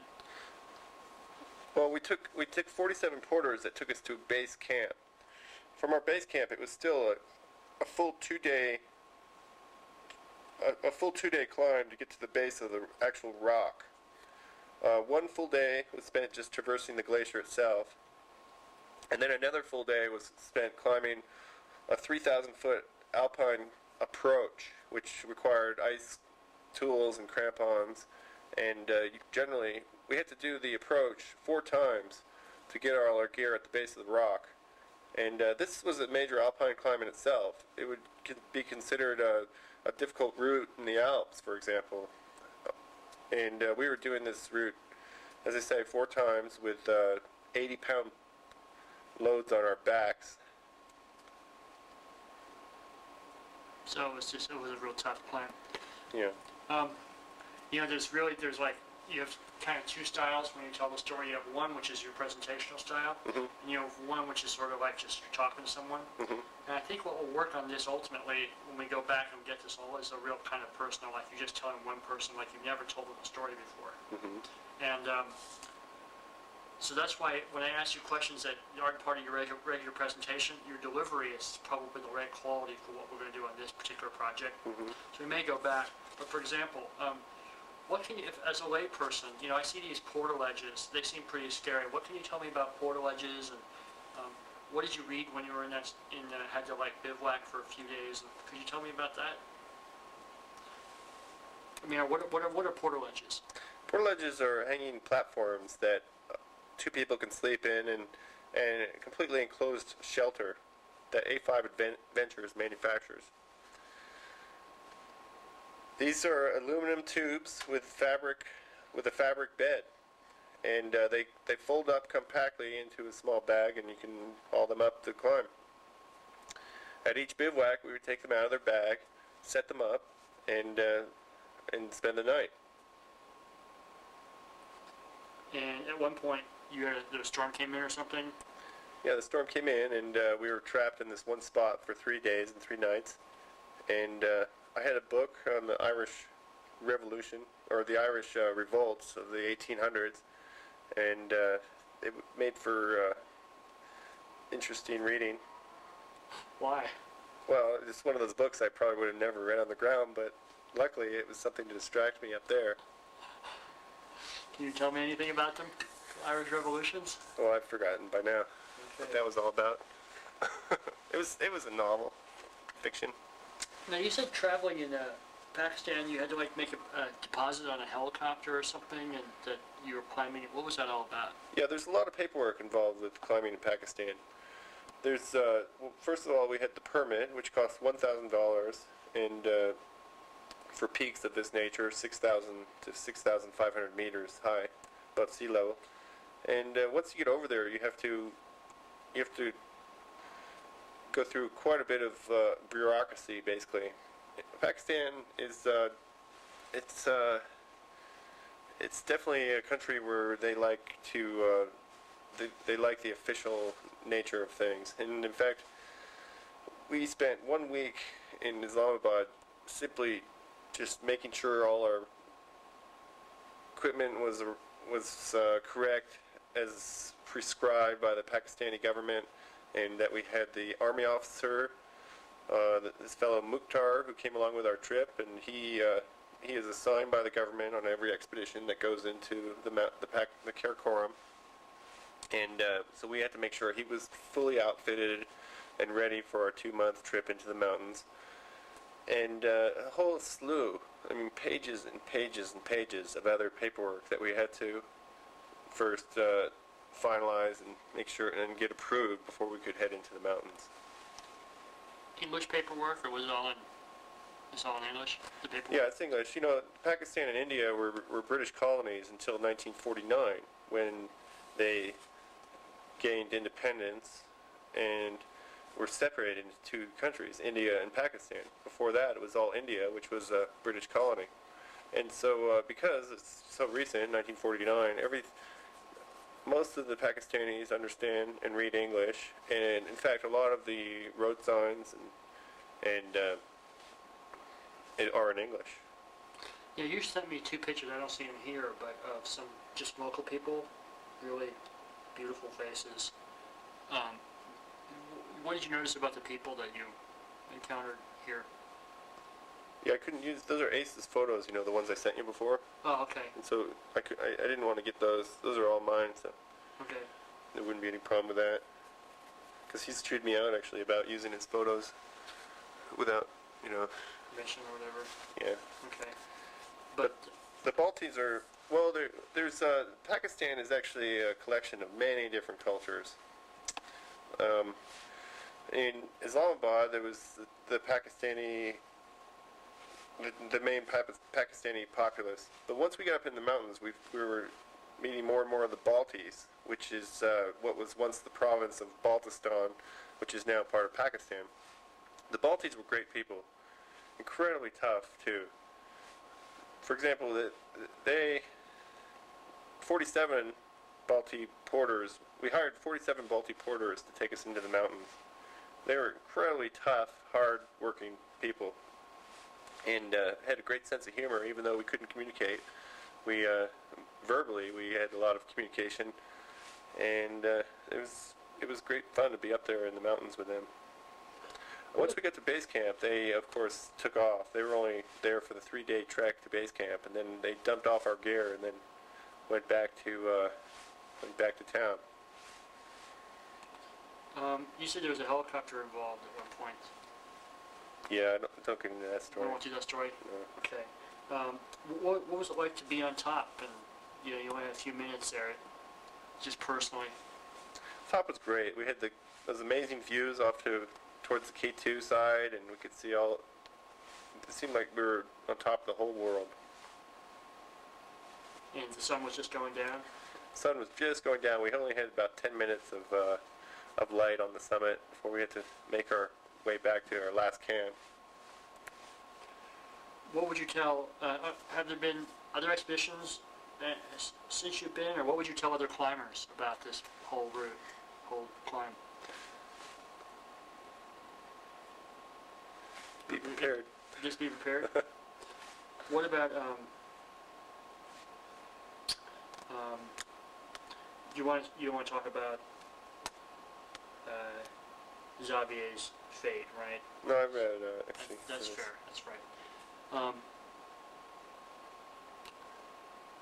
Well, we took 47 porters that took us to base camp. From our base camp, it was still a full 2-day climb to get to the base of the actual rock. 1 full day was spent just traversing the glacier itself, and then another full day was spent climbing a 3,000-foot alpine approach, which required ice tools and crampons, and generally we had to do the approach 4 times to get all our gear at the base of the rock. And this was a major alpine climb in itself. It would be considered a difficult route in the Alps, for example. And we were doing this route, as I say, 4 times with 80-pound loads on our backs. So it was a real tough climb. Yeah. You have kind of 2 styles when you tell the story. You have one which is your presentational style, Mm-hmm. and you have one which is sort of like just you're talking to someone. Mm-hmm. And I think what will work on this ultimately, when we go back and get this all, is a real kind of personal, like you're just telling one person, like you've never told them a story before. Mm-hmm. And so that's why when I ask you questions that aren't part of your regular presentation, your delivery is probably the right quality for what we're going to do on this particular project. Mm-hmm. So we may go back, but for example, what can you, if, as a lay person, I see these portal ledges, they seem pretty scary. What can you tell me about portal ledges, and what did you read when you were had to bivouac for a few days? Could you tell me about that? I mean, what are portal ledges? Portal ledges are hanging platforms that 2 people can sleep in, and a completely enclosed shelter that A5 Ventures manufactures. These are aluminum tubes with a fabric bed, and they fold up compactly into a small bag, and you can haul them up to climb. At each bivouac, we would take them out of their bag, set them up, and spend the night. And at one point, the storm came in or something? Yeah, the storm came in, and we were trapped in this one spot for 3 days and 3 nights. And I had a book on the Irish Revolution, or the Irish revolts of the 1800s, and it made for interesting reading. Why? Well, it's one of those books I probably would have never read on the ground, but luckily it was something to distract me up there. Can you tell me anything about them? Irish revolutions? Well, I've forgotten by now what Okay. that was all about. It was a novel, fiction. Now you said traveling in Pakistan, you had to like make a deposit on a helicopter or something, and that you were climbing. What was that all about? Yeah, there's a lot of paperwork involved with climbing in Pakistan. There's, well, first of all, we had the permit, which cost $1,000, and for peaks of this nature, 6,000 to 6,500 meters high, above sea level. And once you get over there, you have to go through quite a bit of bureaucracy, basically. Pakistan is, it's definitely a country where they like to, they like the official nature of things. And in fact, we spent 1 week in Islamabad simply just making sure all our equipment was correct as prescribed by the Pakistani government, and that we had the army officer, this fellow Mukhtar, who came along with our trip, and he is assigned by the government on every expedition that goes into the Karakoram. And so we had to make sure he was fully outfitted and ready for our 2-month trip into the mountains. And a whole slew, I mean, pages and pages and pages of other paperwork that we had to first finalize and make sure and get approved before we could head into the mountains. English paperwork, or was it all in? It's all in English. The paperwork. Yeah, it's English. You know, Pakistan and India were British colonies until 1949, when they gained independence and were separated into 2 countries, India and Pakistan. Before that, it was all India, which was a British colony. And so, because it's so recent, 1949, most of the Pakistanis understand and read English, and in fact, a lot of the road signs are in English. Yeah, you sent me 2 pictures. I don't see them here, but of some just local people, really beautiful faces. What did you notice about the people that you encountered here? Yeah, I couldn't use, those are Ace's photos, you know, the ones I sent you before. Oh, okay. And so I didn't want to get those. Those are all mine, so Okay. there wouldn't be any problem with that. Because he's treated me out, actually, about using his photos without, you know, Mission or whatever. yeah. Okay. But The Baltis are, well, there's, Pakistan is actually a collection of many different cultures. In Islamabad, there was the Pakistani, the main Pakistani populace. But once we got up in the mountains, we were meeting more and more of the Baltis, which is what was once the province of Baltistan, which is now part of Pakistan. The Baltis were great people, incredibly tough too. For example, 47 Balti porters, we hired 47 Balti porters to take us into the mountains. They were incredibly tough, hard-working people, and had a great sense of humor, even though we couldn't communicate. We, verbally, we had a lot of communication, and it was great fun to be up there in the mountains with them. Once we got to base camp, they, of course, took off. They were only there for the 3-day trek to base camp, and then they dumped off our gear and then went back to town. you said there was a helicopter involved at one point. Yeah, don't get into that I story. don't want to do that story. No. Okay. What was it like to be on top? And you only had a few minutes there, just personally. Top was great. We had those amazing views off towards the K2 side, and we could see all it seemed like we were on top of the whole world. And the sun was just going down? The sun was just going down. We only had about 10 minutes of light on the summit before we had to make our way back to our last camp. What would you tell, have there been other expeditions since you've been, or what would you tell other climbers about this whole route, whole climb? Be prepared. Just be prepared? What about, you want to talk about Xavier's fate, right? No, I read actually. That's fair. That's right.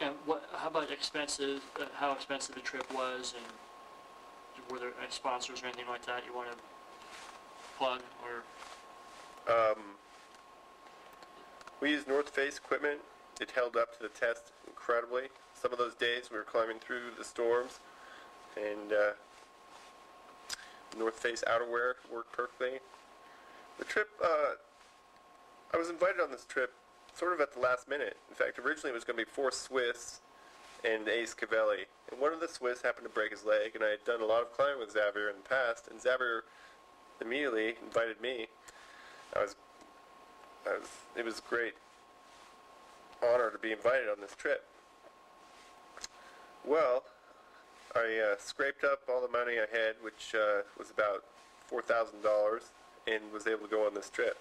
And how about expensive? How expensive the trip was, and were there any sponsors or anything like that you want to plug? Or We used North Face equipment. It held up to the test incredibly. Some of those days we were climbing through the storms, and North Face outerwear worked perfectly. The trip, I was invited on this trip sort of at the last minute. In fact, originally it was going to be 4 Swiss and Ace Cavelli. And one of the Swiss happened to break his leg, and I had done a lot of climbing with Xavier in the past, and Xavier immediately invited me. It was a great honor to be invited on this trip. Well, I scraped up all the money I had, which was about $4,000, and was able to go on this trip.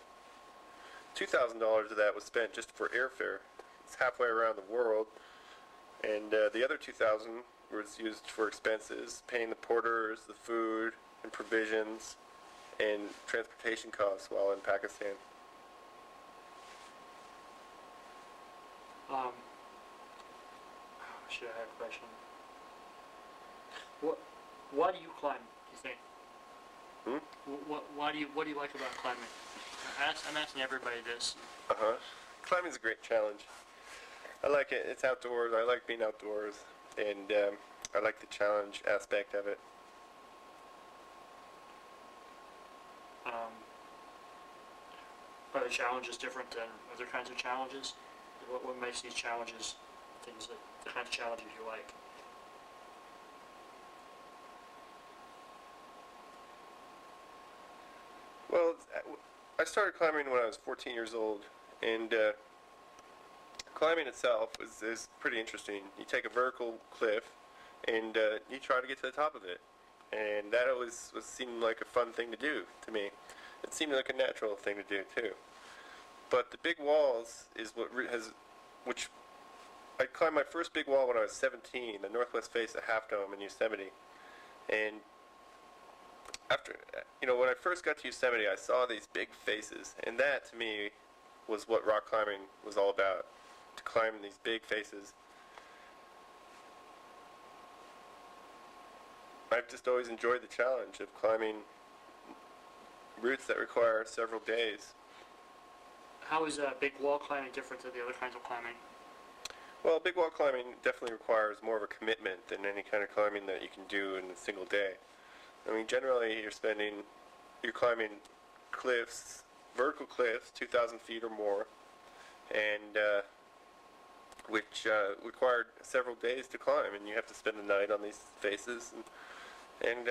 $2,000 of that was spent just for airfare. It's halfway around the world, and the other $2,000 was used for expenses, paying the porters, the food, and provisions, and transportation costs while in Pakistan. Should I have a question? Why do you climb, do you think? What do you like about climbing? I'm asking everybody this. Climbing's a great challenge. I like it. It's outdoors. I like being outdoors, and I like the challenge aspect of it. Are the challenges different than other kinds of challenges? What makes these challenges the kind of challenges you like? Well, I started climbing when I was 14 years old, and climbing itself is pretty interesting. You take a vertical cliff, and you try to get to the top of it, and that always seemed like a fun thing to do to me. It seemed like a natural thing to do too. But the big walls is which I climbed my first big wall when I was 17, the northwest face of Half Dome in Yosemite, and after, when I first got to Yosemite, I saw these big faces, and that, to me, was what rock climbing was all about, to climb these big faces. I've just always enjoyed the challenge of climbing routes that require several days. How is big wall climbing different than the other kinds of climbing? Well, big wall climbing definitely requires more of a commitment than any kind of climbing that you can do in a single day. I mean, generally you're climbing cliffs, vertical cliffs, 2,000 feet or more, and which required several days to climb, and you have to spend the night on these faces. And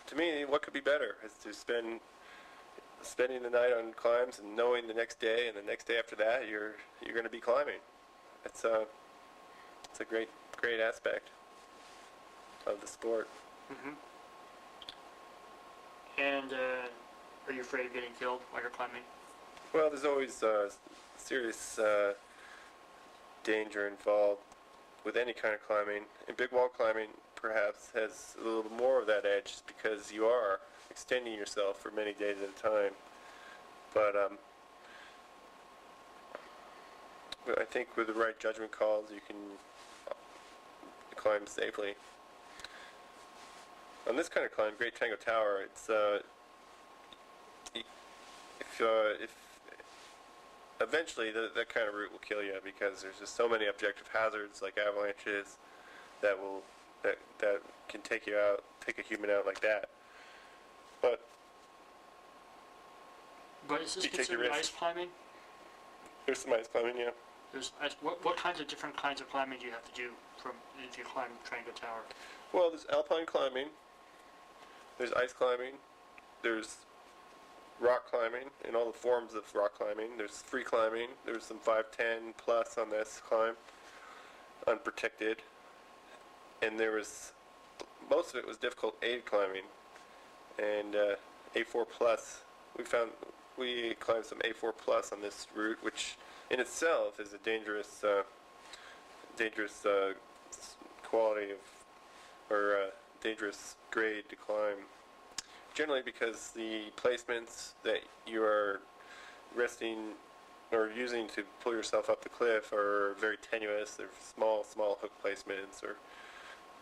to me, what could be better is to spending the night on climbs and knowing the next day and the next day after that you're going to be climbing. It's a great aspect of the sport. Mm-hmm. And are you afraid of getting killed while you're climbing? Well, there's always serious danger involved with any kind of climbing. And big wall climbing perhaps has a little bit more of that edge just because you are extending yourself for many days at a time. But I think with the right judgment calls, you can climb safely. On this kind of climb, Great Tango Tower, it's if eventually that kind of route will kill you because there's just so many objective hazards like avalanches that can take you out, take a human out like that. But is this you take your considered ice risks. climbing? There's some ice climbing, yeah. What different kinds of climbing do you have to do if you climb Trango Tower? Well, there's alpine climbing, there's ice climbing, there's rock climbing in all the forms of rock climbing. There's free climbing. There's some 510 plus on this climb, unprotected, and there was most of it was difficult aid climbing, and A4 plus. We climbed some A4 plus on this route, which in itself is a dangerous quality of or dangerous grade to climb. Generally because the placements that you are resting or using to pull yourself up the cliff are very tenuous. They're small hook placements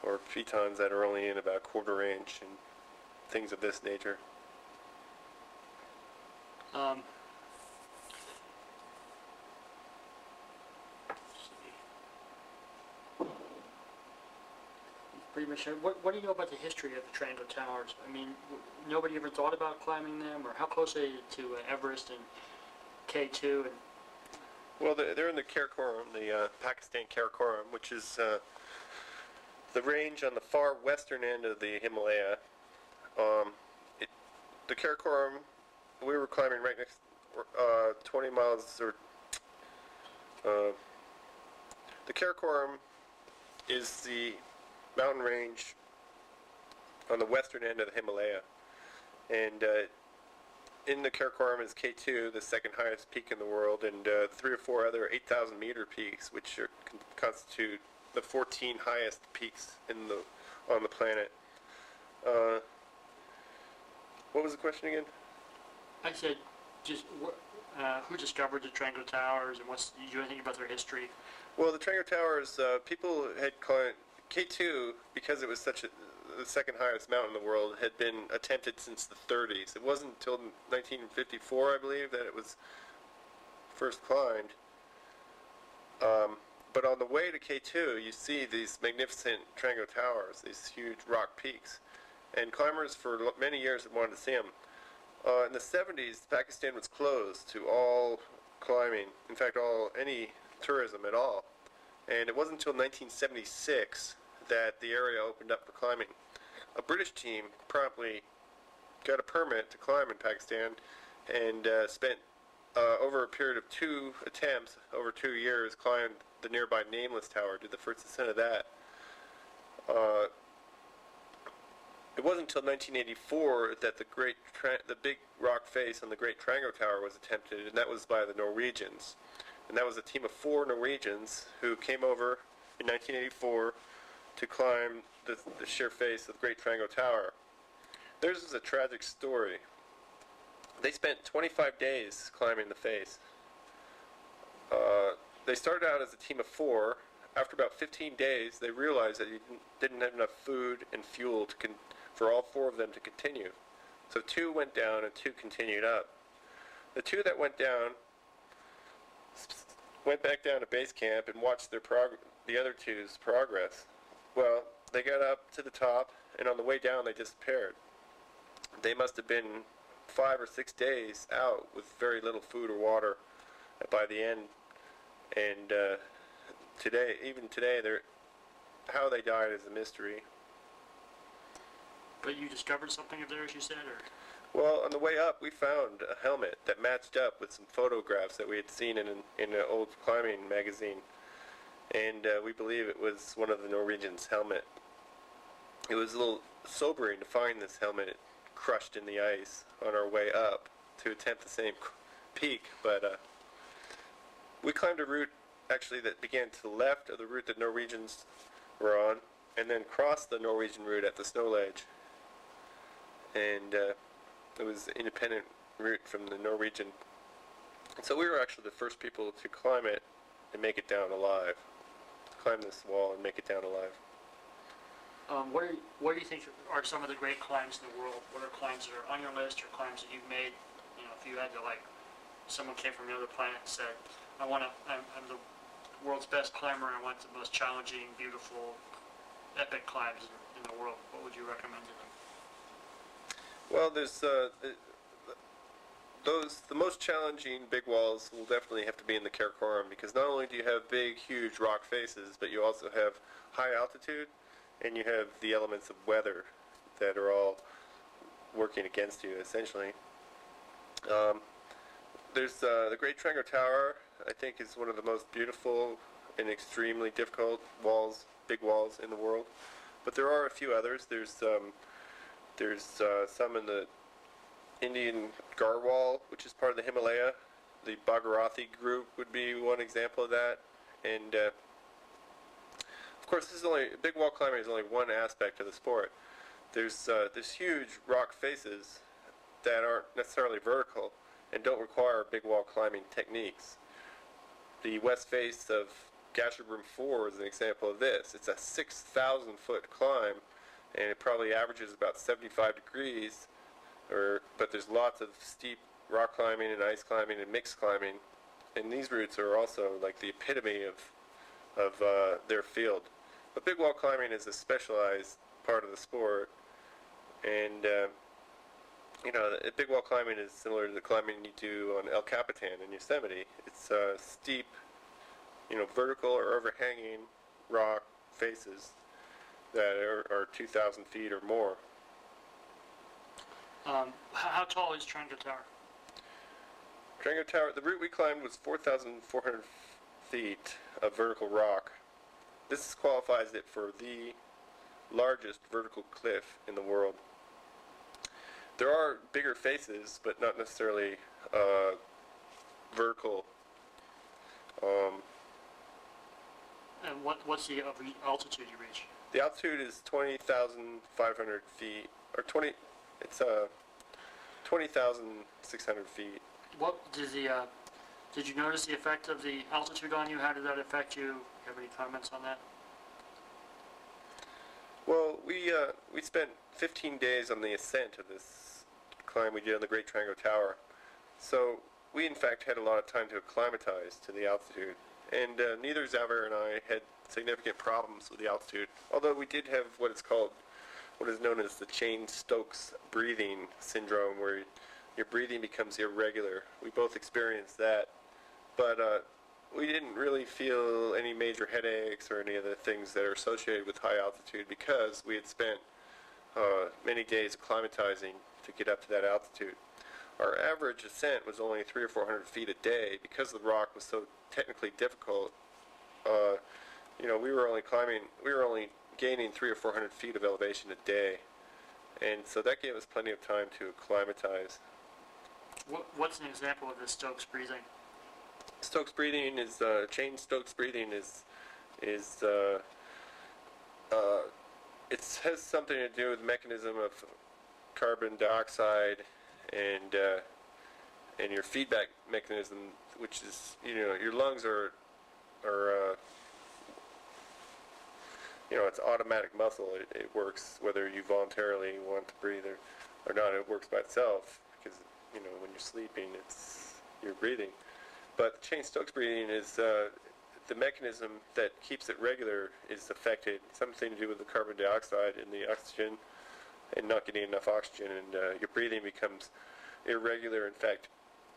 or pitons that are only in about quarter inch and things of this nature. Let's see. Pretty much. What do you know about the history of the Trango Towers? I mean, nobody ever thought about climbing them, or how close are they to Everest and K2? And Well, they're in the Karakoram, the Pakistan Karakoram, which is the range on the far western end of the Himalaya. The Karakoram, we were climbing right next, 20 miles, or the Karakoram is the mountain range on the western end of the Himalaya, and in the Karakoram is K2, the second highest peak in the world, and 3 or 4 other 8,000 meter peaks, which constitute the 14 highest peaks on the planet. What was the question again? I said, just who discovered the Trango Towers, and do you know anything about their history? Well, the Trango Towers, people had climbed K2 because it was the second highest mountain in the world, had been attempted since the 30s. It wasn't until 1954, I believe, that it was first climbed. But on the way to K2, you see these magnificent Trango Towers, these huge rock peaks. And climbers for many years had wanted to see them. In the 70s, Pakistan was closed to all climbing, in fact, any tourism at all. And it wasn't until 1976 that the area opened up for climbing. A British team promptly got a permit to climb in Pakistan and spent over a period of 2 attempts, over 2 years, climbed the nearby Nameless Tower, did the first ascent of that. It wasn't until 1984 that the big rock face on the Great Trango Tower was attempted, and that was by the Norwegians. And that was a team of 4 Norwegians who came over in 1984 to climb the sheer face of the Great Trango Tower. Theirs is a tragic story. They spent 25 days climbing the face. They started out as a team of 4. After about 15 days, they realized that you didn't have enough food and fuel for all 4 of them to continue. So 2 went down and 2 continued up. The 2 that went down went back down to base camp and watched the other 2's progress. Well, they got up to the top, and on the way down they disappeared. They must have been 5 or 6 days out with very little food or water by the end. And even today, how they died is a mystery. But you discovered something of theirs, you said, or? Well, on the way up, we found a helmet that matched up with some photographs that we had seen in an old climbing magazine, and we believe it was one of the Norwegians' helmet. It was a little sobering to find this helmet crushed in the ice on our way up to attempt the same peak, but we climbed a route actually that began to the left of the route that Norwegians were on, and then crossed the Norwegian route at the snow ledge. And it was an independent route from the Norwegian. And so we were actually the first people to climb it and make it down alive. Climb this wall and make it down alive. What do you think are some of the great climbs in the world? What are climbs that are on your list, or climbs that you've made? You know, if you had to, someone came from another planet and said, I'm the world's best climber, and I want the most challenging, beautiful, epic climbs in the world, what would you recommend to them? Well, there's the most challenging big walls will definitely have to be in the Karakoram, because not only do you have big, huge rock faces, but you also have high altitude, and you have the elements of weather that are all working against you, essentially. There's the Great Trango Tower, I think, is one of the most beautiful and extremely difficult walls, big walls in the world. But there are a few others. There's some in the Indian Garhwal, which is part of the Himalaya. The Bhagirathi group would be one example of that. And of course, big wall climbing is only one aspect of the sport. There's huge rock faces that aren't necessarily vertical and don't require big wall climbing techniques. The west face of Gasherbrum 4 is an example of this. It's a 6,000 foot climb, and it probably averages about 75 degrees, but there's lots of steep rock climbing and ice climbing and mixed climbing, and these routes are also like the epitome of their field. But big wall climbing is a specialized part of the sport, and big wall climbing is similar to the climbing you do on El Capitan in Yosemite. It's steep, vertical or overhanging rock faces that are 2,000 feet or more. How tall is Trango Tower? Trango Tower, the route we climbed was 4,400 feet of vertical rock. This qualifies it for the largest vertical cliff in the world. There are bigger faces, but not necessarily vertical. And what's the altitude you reach? The altitude is 20,500 feet, or 20,600 feet. What did you notice the effect of the altitude on you? How did that affect you? Have any comments on that? Well, we spent 15 days on the ascent of this climb we did on the Great Trango Tower. So we in fact had a lot of time to acclimatize to the altitude. And neither Xavier and I had significant problems with the altitude, although we did have what is known as the Cheyne-Stokes breathing syndrome, where your breathing becomes irregular. We both experienced that, but we didn't really feel any major headaches or any of the things that are associated with high altitude, because we had spent many days acclimatizing to get up to that altitude. Our average ascent was only 300 or 400 feet a day because the rock was so technically difficult. We were only gaining 300 or 400 feet of elevation a day, and so that gave us plenty of time to acclimatize. What's an example of this Stokes breathing? Stokes breathing is Cheyne-Stokes breathing is it has something to do with the mechanism of carbon dioxide and your feedback mechanism, which is, your lungs are it's automatic muscle. It works whether you voluntarily want to breathe or not. It works by itself, because when you're sleeping, you're breathing. But Cheyne-Stokes breathing is the mechanism that keeps it regular is affected. Something to do with the carbon dioxide and the oxygen, and not getting enough oxygen, and your breathing becomes irregular. In fact,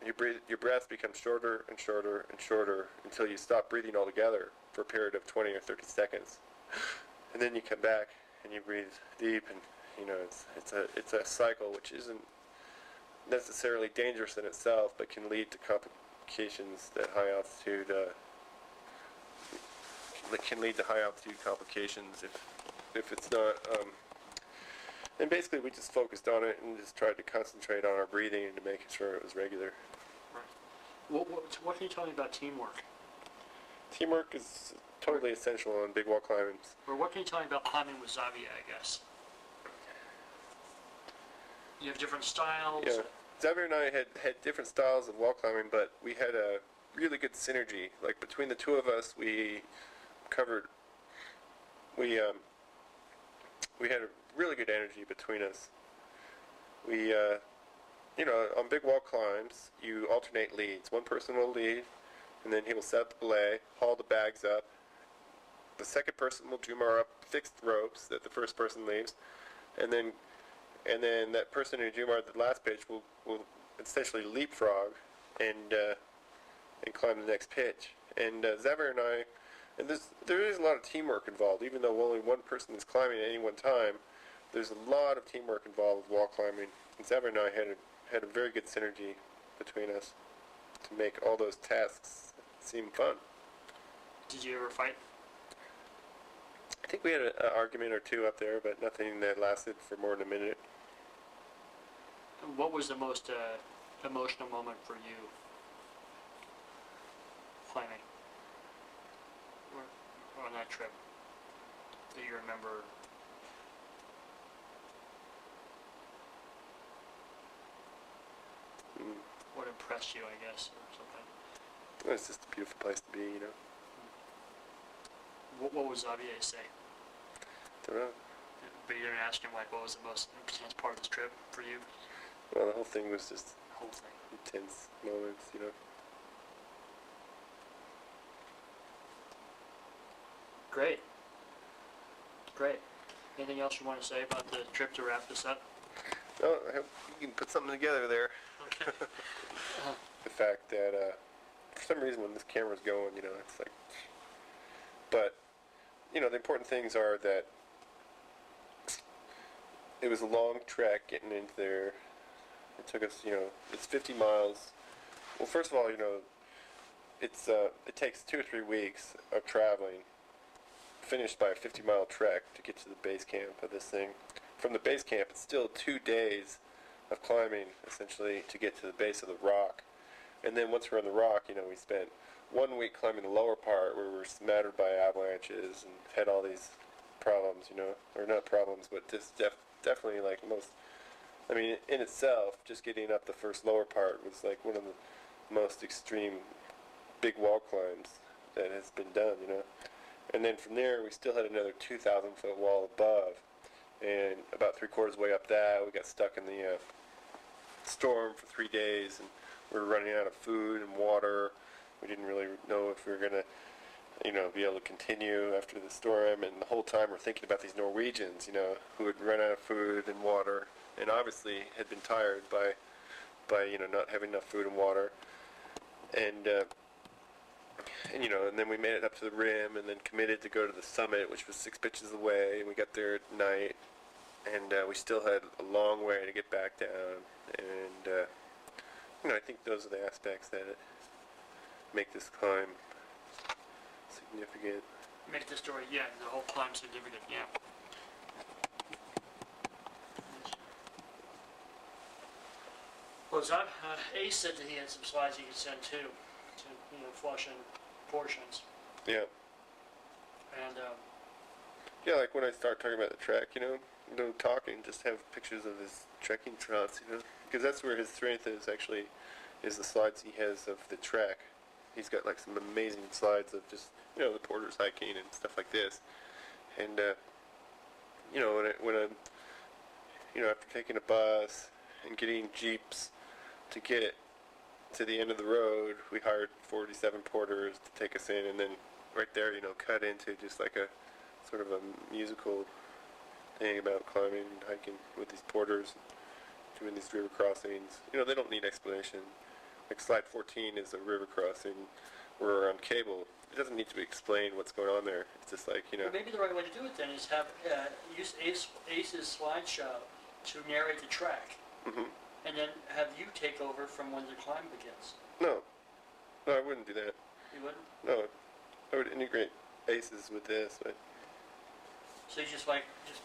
your breath becomes shorter and shorter and shorter until you stop breathing altogether for a period of 20 or 30 seconds. And then you come back and you breathe deep, and it's a cycle which isn't necessarily dangerous in itself, but can lead to complications that high altitude complications if it's not. And basically, we just focused on it and just tried to concentrate on our breathing and to make sure it was regular. Right. What can you tell me about teamwork? Teamwork is totally essential on big wall climbing. Or what can you tell me about climbing with Xavier, I guess? You have different styles? Yeah. Xavier and I had different styles of wall climbing, but we had a really good synergy. Like, between the two of us, we had a really good energy between us. We, on big wall climbs, you alternate leads. One person will lead, and then he will set up the belay, haul the bags up. The second person will Jumar up fixed ropes that the first person leaves, and then that person who Jumar at the last page will essentially leapfrog and climb the next pitch. And Xavier and I, and there is a lot of teamwork involved, even though only one person is climbing at any one time. There's a lot of teamwork involved with wall climbing. And Xavier and I had a very good synergy between us to make all those tasks seem fun. Did you ever fight? I think we had an argument or two up there, but nothing that lasted for more than a minute. What was the most emotional moment for you climbing or on that trip that you remember? What impressed you, I guess, or something? It's just a beautiful place to be, you know. What was Xavier say? Don't know. But you didn't ask him, like, what was the most intense part of this trip for you? Well, the whole thing was just The whole thing. intense moments, you know. Great. Great. Anything else you want to say about the trip to wrap this up? No, I hope you can put something together there. Okay. The fact that, for some reason when this camera's going, you know, it's like... But, you know, the important things are that it was a long trek getting into there. It took us, you know, it's 50 miles. Well, first of all, you know, it takes 2 or 3 weeks of traveling, finished by a 50-mile trek to get to the base camp of this thing. From the base camp, it's still 2 days of climbing, essentially, to get to the base of the rock. And then once we're on the rock, you know, we spent 1 week climbing the lower part where we were smattered by avalanches and had all these problems, you know, or not problems, but just definitely like most, I mean, in itself, just getting up the first lower part was like one of the most extreme big wall climbs that has been done, you know. And then from there, we still had another 2,000-foot wall above, and about 3/4 way up that, we got stuck in the storm for 3 days, and we were running out of food and water. We didn't really know if we were gonna, you know, be able to continue after the storm. And the whole time we're thinking about these Norwegians, you know, who had run out of food and water, and obviously had been tired by you know, not having enough food and water. And you know, and then we made it up to the rim, and then committed to go to the summit, which was 6 pitches away. And we got there at night, and we still had a long way to get back down. And you know, I think those are the aspects that make this climb significant. Make the story, yeah, the whole climb significant, yeah. Well, Ace said that he had some slides he could send too, to, you know, flush in portions. Yeah. And, Yeah, like when I start talking about the trek, you know, no talking, just have pictures of his trekking trots, you know, because that's where his strength is, actually, is the slides he has of the trek. He's got like some amazing slides of just, you know, the porters hiking and stuff like this. And, you know, when I'm, you know, after taking a bus and getting jeeps to get to the end of the road, we hired 47 porters to take us in, and then right there, you know, cut into just like a sort of a musical thing about climbing and hiking with these porters, doing these river crossings. You know, they don't need explanation. Like slide 14 is a river crossing where we're on cable. It doesn't need to be explained what's going on there. It's just like, you know. well, maybe the right way to do it then is have, use Ace's slideshow to narrate the track, Hmm. and then have you take over from when the climb begins. No, I wouldn't do that. You wouldn't? No, I would integrate Aces with this, but So you just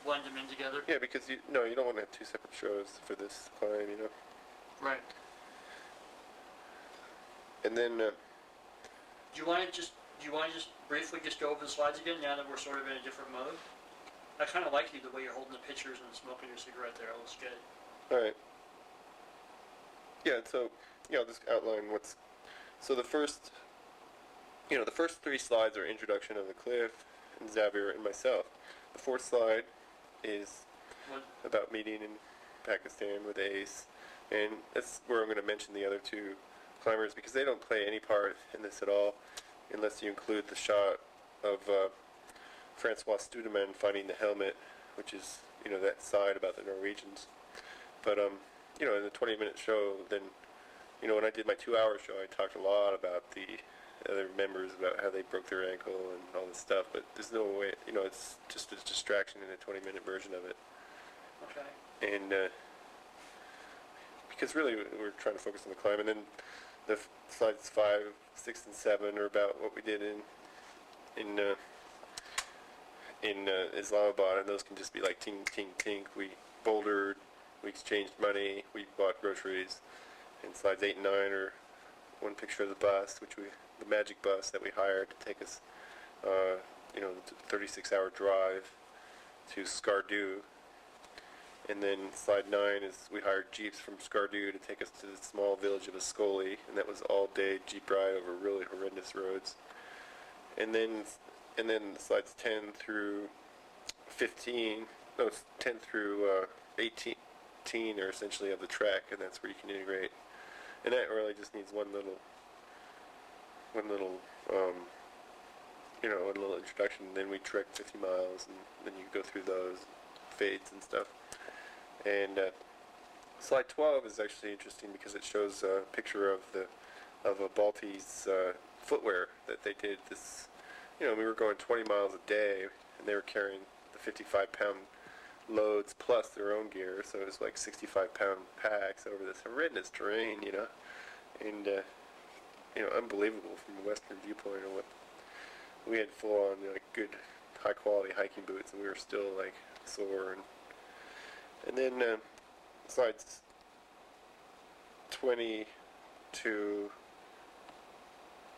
blend them in together? yeah, because you don't want to have 2 separate shows for this climb, you know. Right. And then, Do you want to just briefly just go over the slides again now that we're sort of in a different mode? I kind of like you the way you're holding the pictures and smoking your cigarette there. It looks good. all right. Yeah, so I'll just outline what's. So the first 3 slides are introduction of the cliff, and Xavier and myself. The 4th slide is What? about meeting in Pakistan with Ace, and that's where I'm going to mention the other 2 climbers because they don't play any part in this at all, unless you include the shot of Francois Studeman finding the helmet, which is, you know, that side about the Norwegians. But you know, in the 20-minute show, then you know, when I did my 2-hour show, I talked a lot about the other members, about how they broke their ankle and all this stuff, but there's no way, you know, it's just a distraction in a 20-minute version of it. Okay. And because really we're trying to focus on the climb, and then the slides 5, 6, and 7 are about what we did in Islamabad, and those can just be like tink, tink, tink. We bouldered, we exchanged money, we bought groceries. And slides 8 and 9 are one picture of the bus, the magic bus that we hired to take us, you know, the 36-hour drive to Skardu. And then slide 9 is we hired jeeps from Skardu to take us to the small village of Ascoli, and that was all-day jeep ride over really horrendous roads. And then slides 10 through 15, no, 10 through 18 are essentially of the trek, and that's where you can integrate. And that really just needs one little introduction. And then we trek 50 miles, and then you go through those fades and stuff. And slide 12 is actually interesting because it shows a picture of a Balti's footwear that they did this. You know, we were going 20 miles a day, and they were carrying the 55-pound loads plus their own gear, so it was like 65-pound packs over this horrendous terrain, you know, and you know, unbelievable from a Western viewpoint. Of what we had full on, you know, like good, high-quality hiking boots, and we were still like sore. And then slides 20 to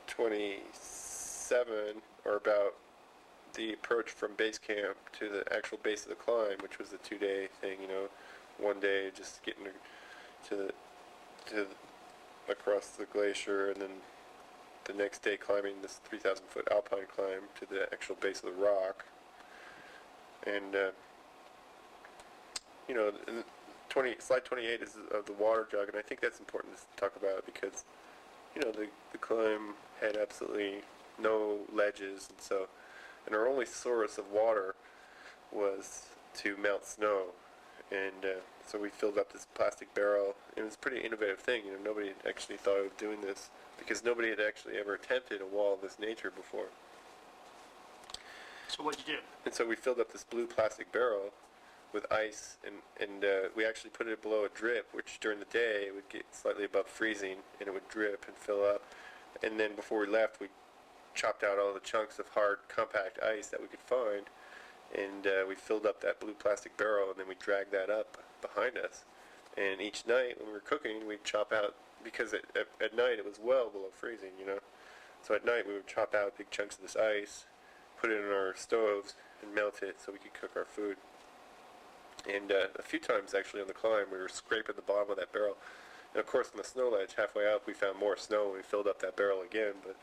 27 are about the approach from base camp to the actual base of the climb, which was a 2-day thing. You know, one day just getting to across the glacier, and then the next day climbing this 3,000-foot alpine climb to the actual base of the rock. And you know, slide 28 is of the water jug, and I think that's important to talk about because, you know, the climb had absolutely no ledges, and our only source of water was to melt snow. And so we filled up this plastic barrel. It was a pretty innovative thing. You know, nobody had actually thought of doing this because nobody had actually ever attempted a wall of this nature before. So what'd you do? And so we filled up this blue plastic barrel with ice, and we actually put it below a drip, which during the day it would get slightly above freezing, and it would drip and fill up. And then before we left, we chopped out all the chunks of hard, compact ice that we could find, and we filled up that blue plastic barrel, and then we dragged that up behind us. And each night when we were cooking, we'd chop out, because at night it was well below freezing, you know. So at night we would chop out big chunks of this ice, put it in our stoves, and melt it so we could cook our food. And a few times actually on the climb, we were scraping the bottom of that barrel. And of course on the snow ledge, halfway up, we found more snow, and we filled up that barrel again. But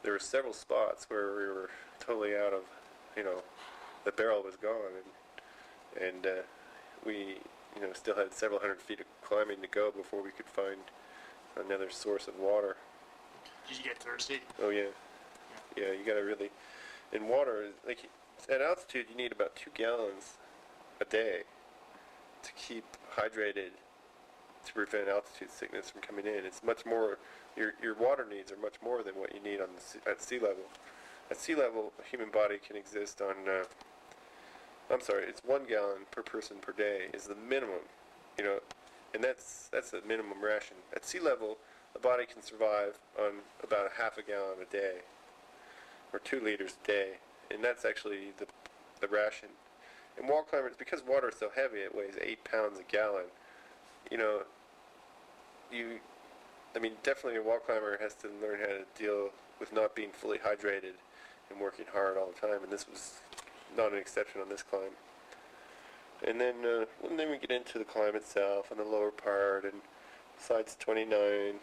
there were several spots where we were totally out of, you know, the barrel was gone, and we, you know, still had several hundred feet of climbing to go before we could find another source of water. Did you get thirsty? Oh yeah, yeah. You gotta really, in water, like at altitude, you need about 2 gallons a day to keep hydrated to prevent altitude sickness from coming in. It's much more. Your water needs are much more than what you need at sea level. At sea level, a human body can exist on. It's 1 gallon per person per day is the minimum, you know, and that's a minimum ration. At sea level, the body can survive on about a half a gallon a day, or 2 liters a day, and that's actually the ration. And wall climbers, because water is so heavy, it weighs 8 pounds a gallon. You know, definitely a wall climber has to learn how to deal with not being fully hydrated and working hard all the time, and this was not an exception on this climb. And then we get into the climb itself and the lower part, and sides 29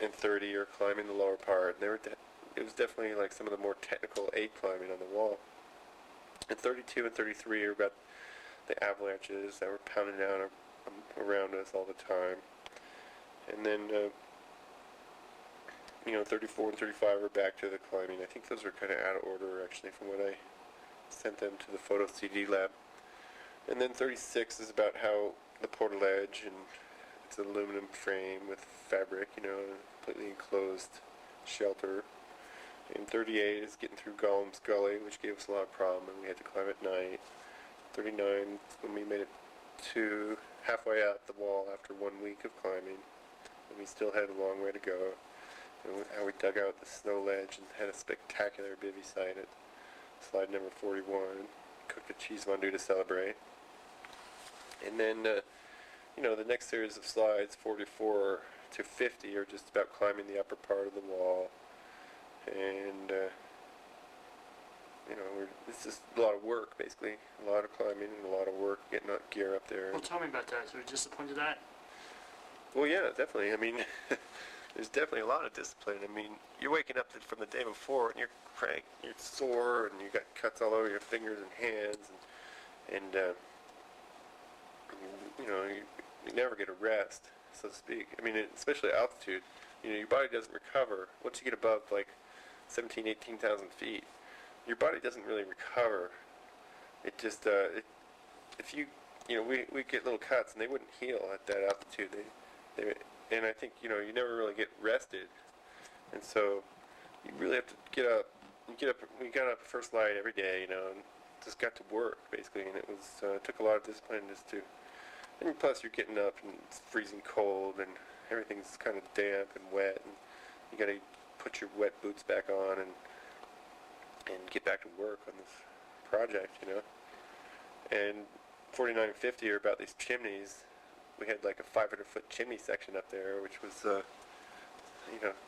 and 30 are climbing the lower part. And it was definitely like some of the more technical aid climbing on the wall. And 32 and 33 are about the avalanches that were pounding down around us all the time. And then, 34 and 35 are back to the climbing. I think those are kind of out of order, actually, from when I sent them to the photo CD lab. And then 36 is about how the portaledge It's an aluminum frame with fabric, completely enclosed shelter. And 38 is getting through Gollum's Gully, which gave us a lot of problem, and we had to climb at night. 39 when we made it to halfway out the wall after 1 week of climbing, and we still had a long way to go. And how we dug out the snow ledge and had a spectacular bivvy site at slide number 41. Cooked a cheese fondue to celebrate. And then, the next series of slides, 44 to 50, are just about climbing the upper part of the wall. And, it's just a lot of work, basically. A lot of climbing and a lot of work getting gear up there. Well, tell me about that. So you're disappointed at that? Well, yeah, definitely. I mean, there's definitely a lot of discipline. I mean, you're waking up from the day before and you're cranked, you're sore, and you got cuts all over your fingers and hands, and you never get a rest, so to speak. I mean, especially at altitude, your body doesn't recover. Once you get above like 17, 18,000 feet, your body doesn't really recover. It just, if you, we get little cuts and they wouldn't heal at that altitude. And I think, you never really get rested. And so you really have to get up. We got up first light every day, and just got to work, basically. And it took a lot of discipline just to, and plus you're getting up and it's freezing cold and everything's kind of damp and wet. And you got to put your wet boots back on and get back to work on this project, And 49 and 50 are about these chimneys. We had like a 500-foot chimney section up there, which was,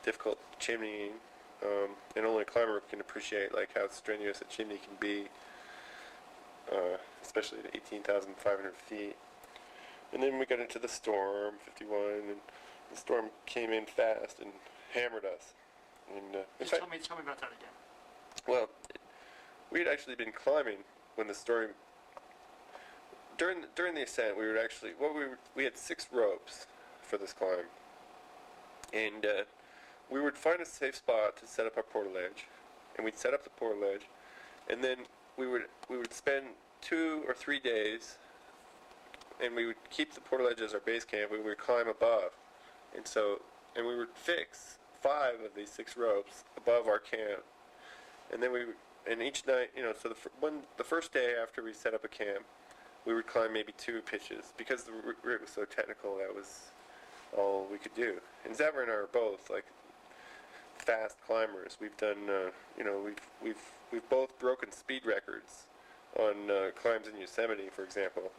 difficult chimneying. And only a climber can appreciate like how strenuous a chimney can be, especially at 18,500 feet. And then we got into the storm, 51, and the storm came in fast and hammered us. And Just tell me about that again. well, we had actually been climbing when the storm. During the ascent, we had 6 ropes for this climb, and we would find a safe spot to set up our portaledge, and we'd set up the portaledge, and then we would spend 2 or 3 days, and we would keep the portaledge as our base camp. We would climb above, and we would fix 5 of these 6 ropes above our camp. And then and each night, so the first day after we set up a camp, we would climb maybe 2 pitches. Because the route was so technical, that was all we could do. And Zavra and I are both, like, fast climbers. We've done, we've both broken speed records on climbs in Yosemite, for example.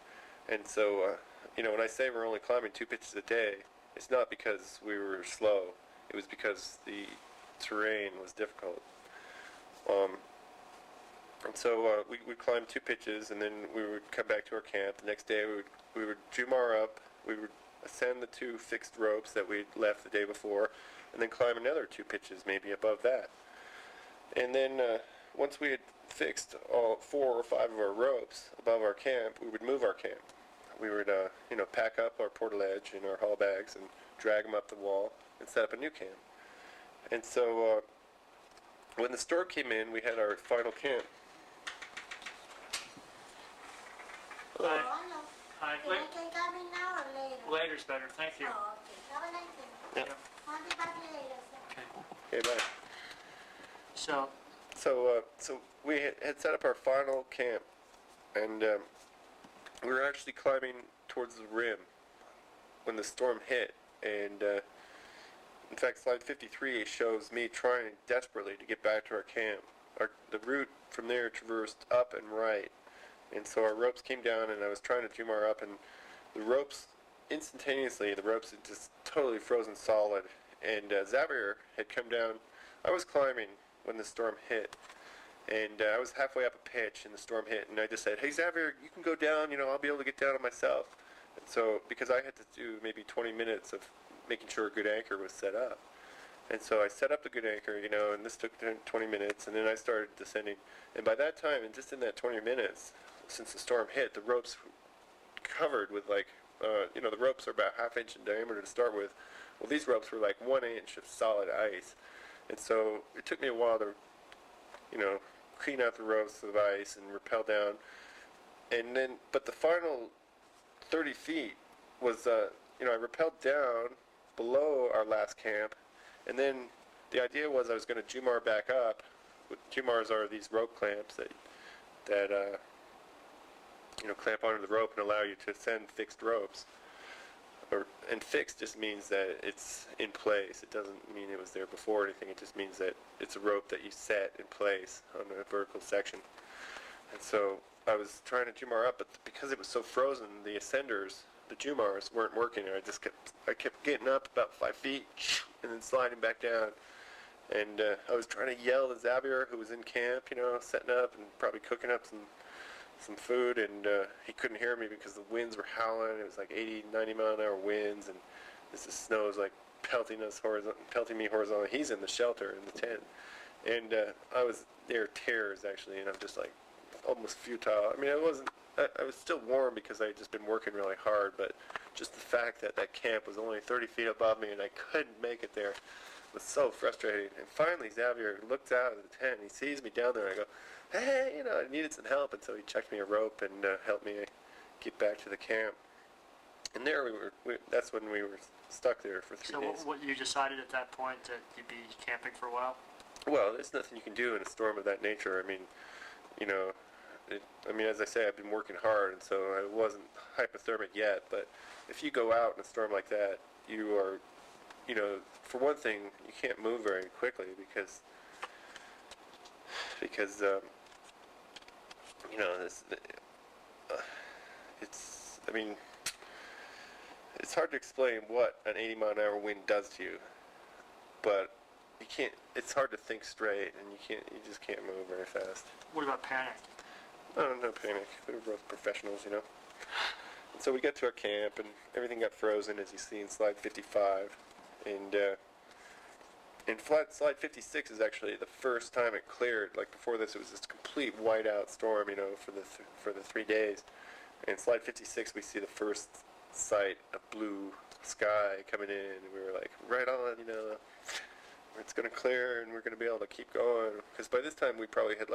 And so, when I say we're only climbing 2 pitches a day, it's not because we were slow. It was because the terrain was difficult. And so we would climb 2 pitches, and then we would come back to our camp. The next day we would Jumar up, we would ascend the 2 fixed ropes that we'd left the day before, and then climb another 2 pitches, maybe above that. And then once we had fixed all 4 or 5 of our ropes above our camp, we would move our camp. We would, pack up our portaledge in our haul bags and drag them up the wall and set up a new camp. And so when the storm came in, we had our final camp. Hi. Hi. Can I come in now or later? Later's better. Thank you. Oh, okay. Have a nice day. Yeah. I'll be back later, sir. Okay. Okay, bye. So, we had set up our final camp, and we were actually climbing towards the rim when the storm hit. And in fact, slide 53 shows me trying desperately to get back to our camp. The route from there traversed up and right. And so our ropes came down, and I was trying to Jumar up, and the ropes had just totally frozen solid. And Xavier had come down. I was climbing when the storm hit, and I was halfway up a pitch, and the storm hit, and I just said, "Hey Xavier, you can go down, I'll be able to get down on myself." And so, because I had to do maybe 20 minutes of making sure a good anchor was set up. And so I set up the good anchor, and this took 20 minutes, and then I started descending. And by that time, and just in that 20 minutes, since the storm hit, the ropes covered with the ropes are about ½ inch in diameter to start with. Well, these ropes were like 1 inch of solid ice. And so it took me a while to, clean out the ropes of ice and rappel down. And then, but the final 30 feet was I rappelled down below our last camp, and then the idea was I was going to Jumar back up. Jumars are these rope clamps that clamp onto the rope and allow you to send fixed ropes. And fixed just means that it's in place. It doesn't mean it was there before or anything. It just means that it's a rope that you set in place on a vertical section. And so I was trying to Jumar up, but because it was so frozen, the ascenders, the Jumars, weren't working. I kept getting up about 5 feet and then sliding back down. And I was trying to yell at Xavier, who was in camp, setting up and probably cooking up some food, and he couldn't hear me because the winds were howling. It was like 80, 90 mile an hour winds, and the snow was like pelting me horizontally. He's in the shelter in the tent, and there were tears actually, and I'm just like almost futile. I mean, I was still warm because I had just been working really hard, but just the fact that that camp was only 30 feet above me and I couldn't make it there was so frustrating. And finally Xavier looks out of the tent and he sees me down there, and I go, hey, I needed some help, and so he checked me a rope and helped me get back to the camp. And there that's when we were stuck there for 3 days. So what you decided at that point that you'd be camping for a while? Well, there's nothing you can do in a storm of that nature. I mean, as I say, I've been working hard, and so I wasn't hypothermic yet, but if you go out in a storm like that, you are, for one thing, you can't move very quickly because it's hard to explain what an 80 mile an hour wind does to you, but it's hard to think straight, and you just can't move very fast. What about panic? Oh, no panic. We were both professionals, And so we got to our camp, and everything got frozen, as you see in slide 55, and slide 56 is actually the first time it cleared. Like before this, it was this complete whiteout storm, for the 3 days. And slide 56, we see the first sight of blue sky coming in, and we were like, right on, it's going to clear, and we're going to be able to keep going. Because by this time, we probably had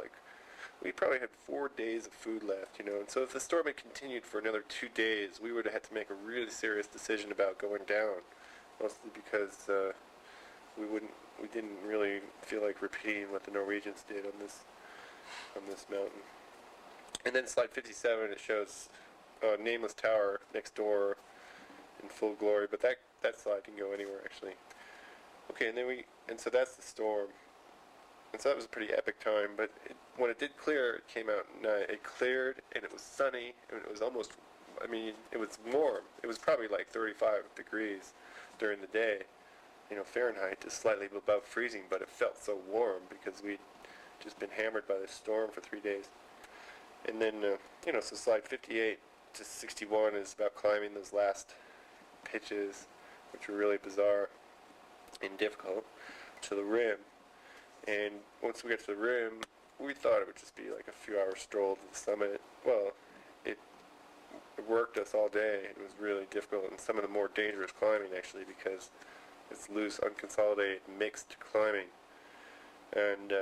4 days of food left, and so if the storm had continued for another 2 days, we would have had to make a really serious decision about going down, mostly because we didn't really feel like repeating what the Norwegians did on this mountain. And then slide 57, it shows a nameless tower next door in full glory, but that slide can go anywhere actually. Okay, and so that's the storm. And so that was a pretty epic time, but when it did clear, it came out at night. It cleared, and it was sunny, and it was it was warm. It was probably like 35 degrees during the day, Fahrenheit, just slightly above freezing, but it felt so warm because we'd just been hammered by this storm for 3 days. And then, so slide 58 to 61 is about climbing those last pitches, which were really bizarre and difficult, to the rim. And once we got to the rim, we thought it would just be like a few hour stroll to the summit. Well, it worked us all day. It was really difficult, and some of the more dangerous climbing actually, because it's loose, unconsolidated, mixed climbing. And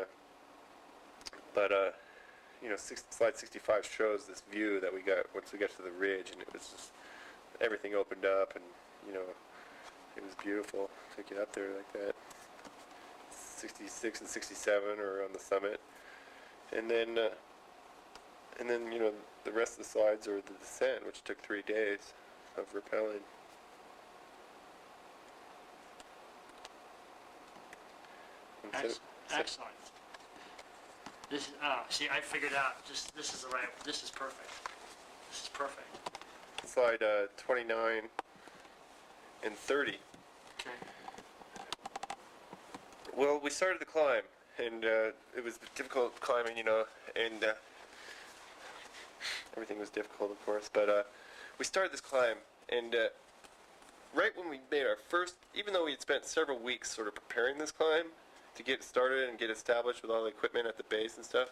slide 65 shows this view that we got once we got to the ridge, and it was just everything opened up, and it was beautiful to get up there like that. 66 and 67 are on the summit, and then the rest of the slides are the descent, which took 3 days of rappelling. Excellent. This I figured out. This is perfect. This is perfect. Slide 29 and 30. Okay. Well, we started the climb, and it was difficult climbing, and everything was difficult, of course, but we started this climb, and right when we made our first, even though we had spent several weeks sort of preparing this climb to get started and get established with all the equipment at the base and stuff,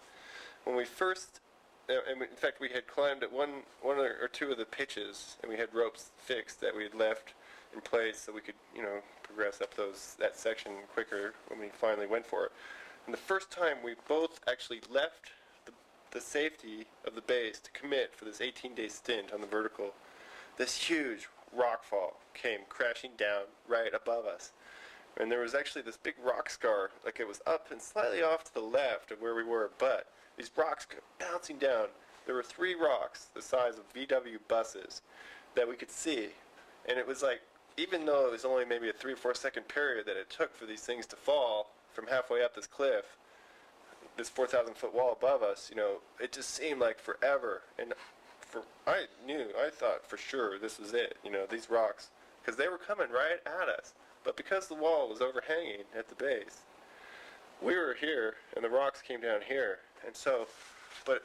when we first, in fact, we had climbed at one or two of the pitches, and we had ropes fixed that we had left in place so we could, progress up that section quicker when we finally went for it. And the first time we both actually left the safety of the base to commit for this 18-day stint on the vertical, this huge rock fall came crashing down right above us. And there was actually this big rock scar, like it was up and slightly off to the left of where we were, but these rocks kept bouncing down. There were 3 rocks the size of VW buses that we could see. And it was like, even though it was only maybe a 3 or 4 second period that it took for these things to fall from halfway up this cliff, this 4,000 foot wall above us, it just seemed like forever. And I thought for sure this was it, these rocks, because they were coming right at us. But because the wall was overhanging at the base, we were here and the rocks came down here. And so, but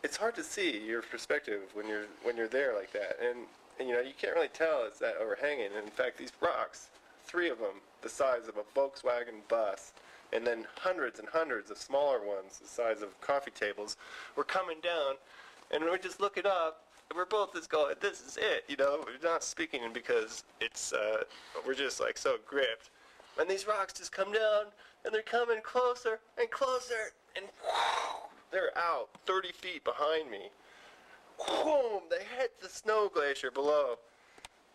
it's hard to see your perspective when you're there like that. And you can't really tell it's that overhanging. And in fact, these rocks, 3 of them, the size of a Volkswagen bus, and then hundreds and hundreds of smaller ones the size of coffee tables, were coming down. And we just look it up, and we're both just going, this is it, We're not speaking because it's, we're just like so gripped. And these rocks just come down, and they're coming closer and closer, and they're out 30 feet behind me. Boom! They hit the snow glacier below,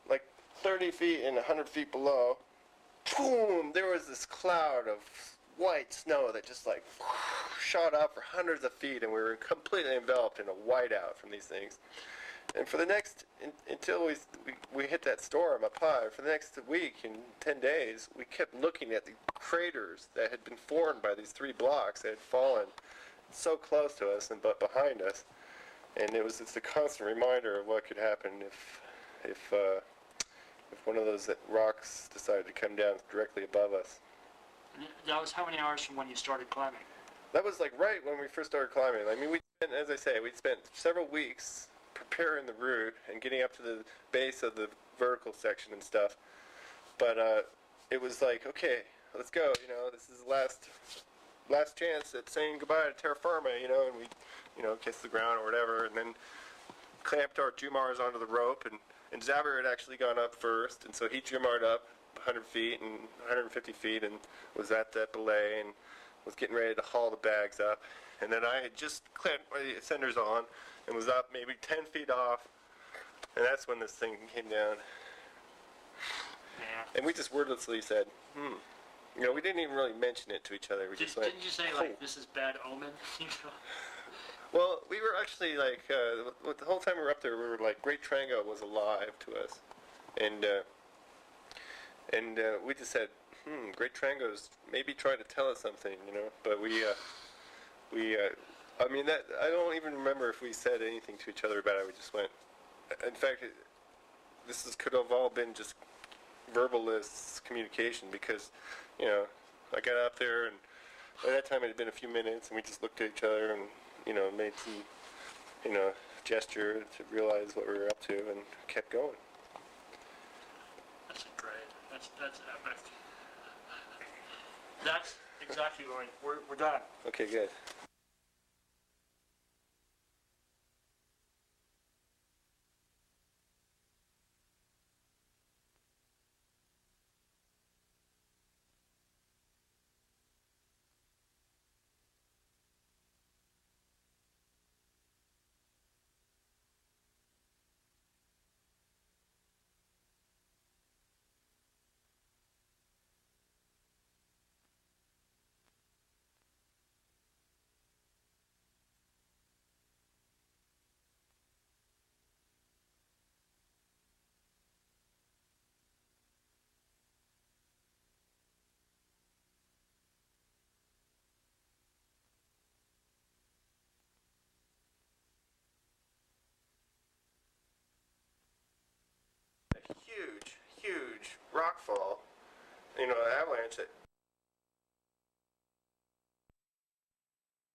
like 30 feet and 100 feet below. Boom! There was this cloud of white snow that just like shot up for hundreds of feet, and we were completely enveloped in a whiteout from these things. And for the next, until we hit that storm up high, for the next week and 10 days, we kept looking at the craters that had been formed by these 3 blocks that had fallen so close to us but behind us. And it's a constant reminder of what could happen if one of those rocks decided to come down directly above us. And that was how many hours from when you started climbing? That was like right when we first started climbing. I mean, we'd spent several weeks preparing the route and getting up to the base of the vertical section and stuff. But it was like, okay, let's go. This is the last chance at saying goodbye to terra firma. And we, kissed the ground or whatever, and then clamped our Jumars onto the rope. And Xavier had actually gone up first, and so he Jumared up 100 feet and 150 feet and was at that belay and was getting ready to haul the bags up. And then I had just clamped my ascenders on and was up maybe 10 feet off, and that's when this thing came down. Yeah. And we just wordlessly said, we didn't even really mention it to each other. We just went, didn't you say, like, this is bad omen? Well, we were actually like, the whole time we were up there, we were like, Great Trango was alive to us. And we just said, Great Trango's maybe trying to tell us something, But I mean, I don't even remember if we said anything to each other about it. We just went, in fact, could have all been just verballess communication because, I got up there and by that time it had been a few minutes and we just looked at each other and, made some, gesture to realize what we were up to and kept going. That's great. That's epic. That's exactly right. We're done. Okay, good. A huge rock fall, avalanche that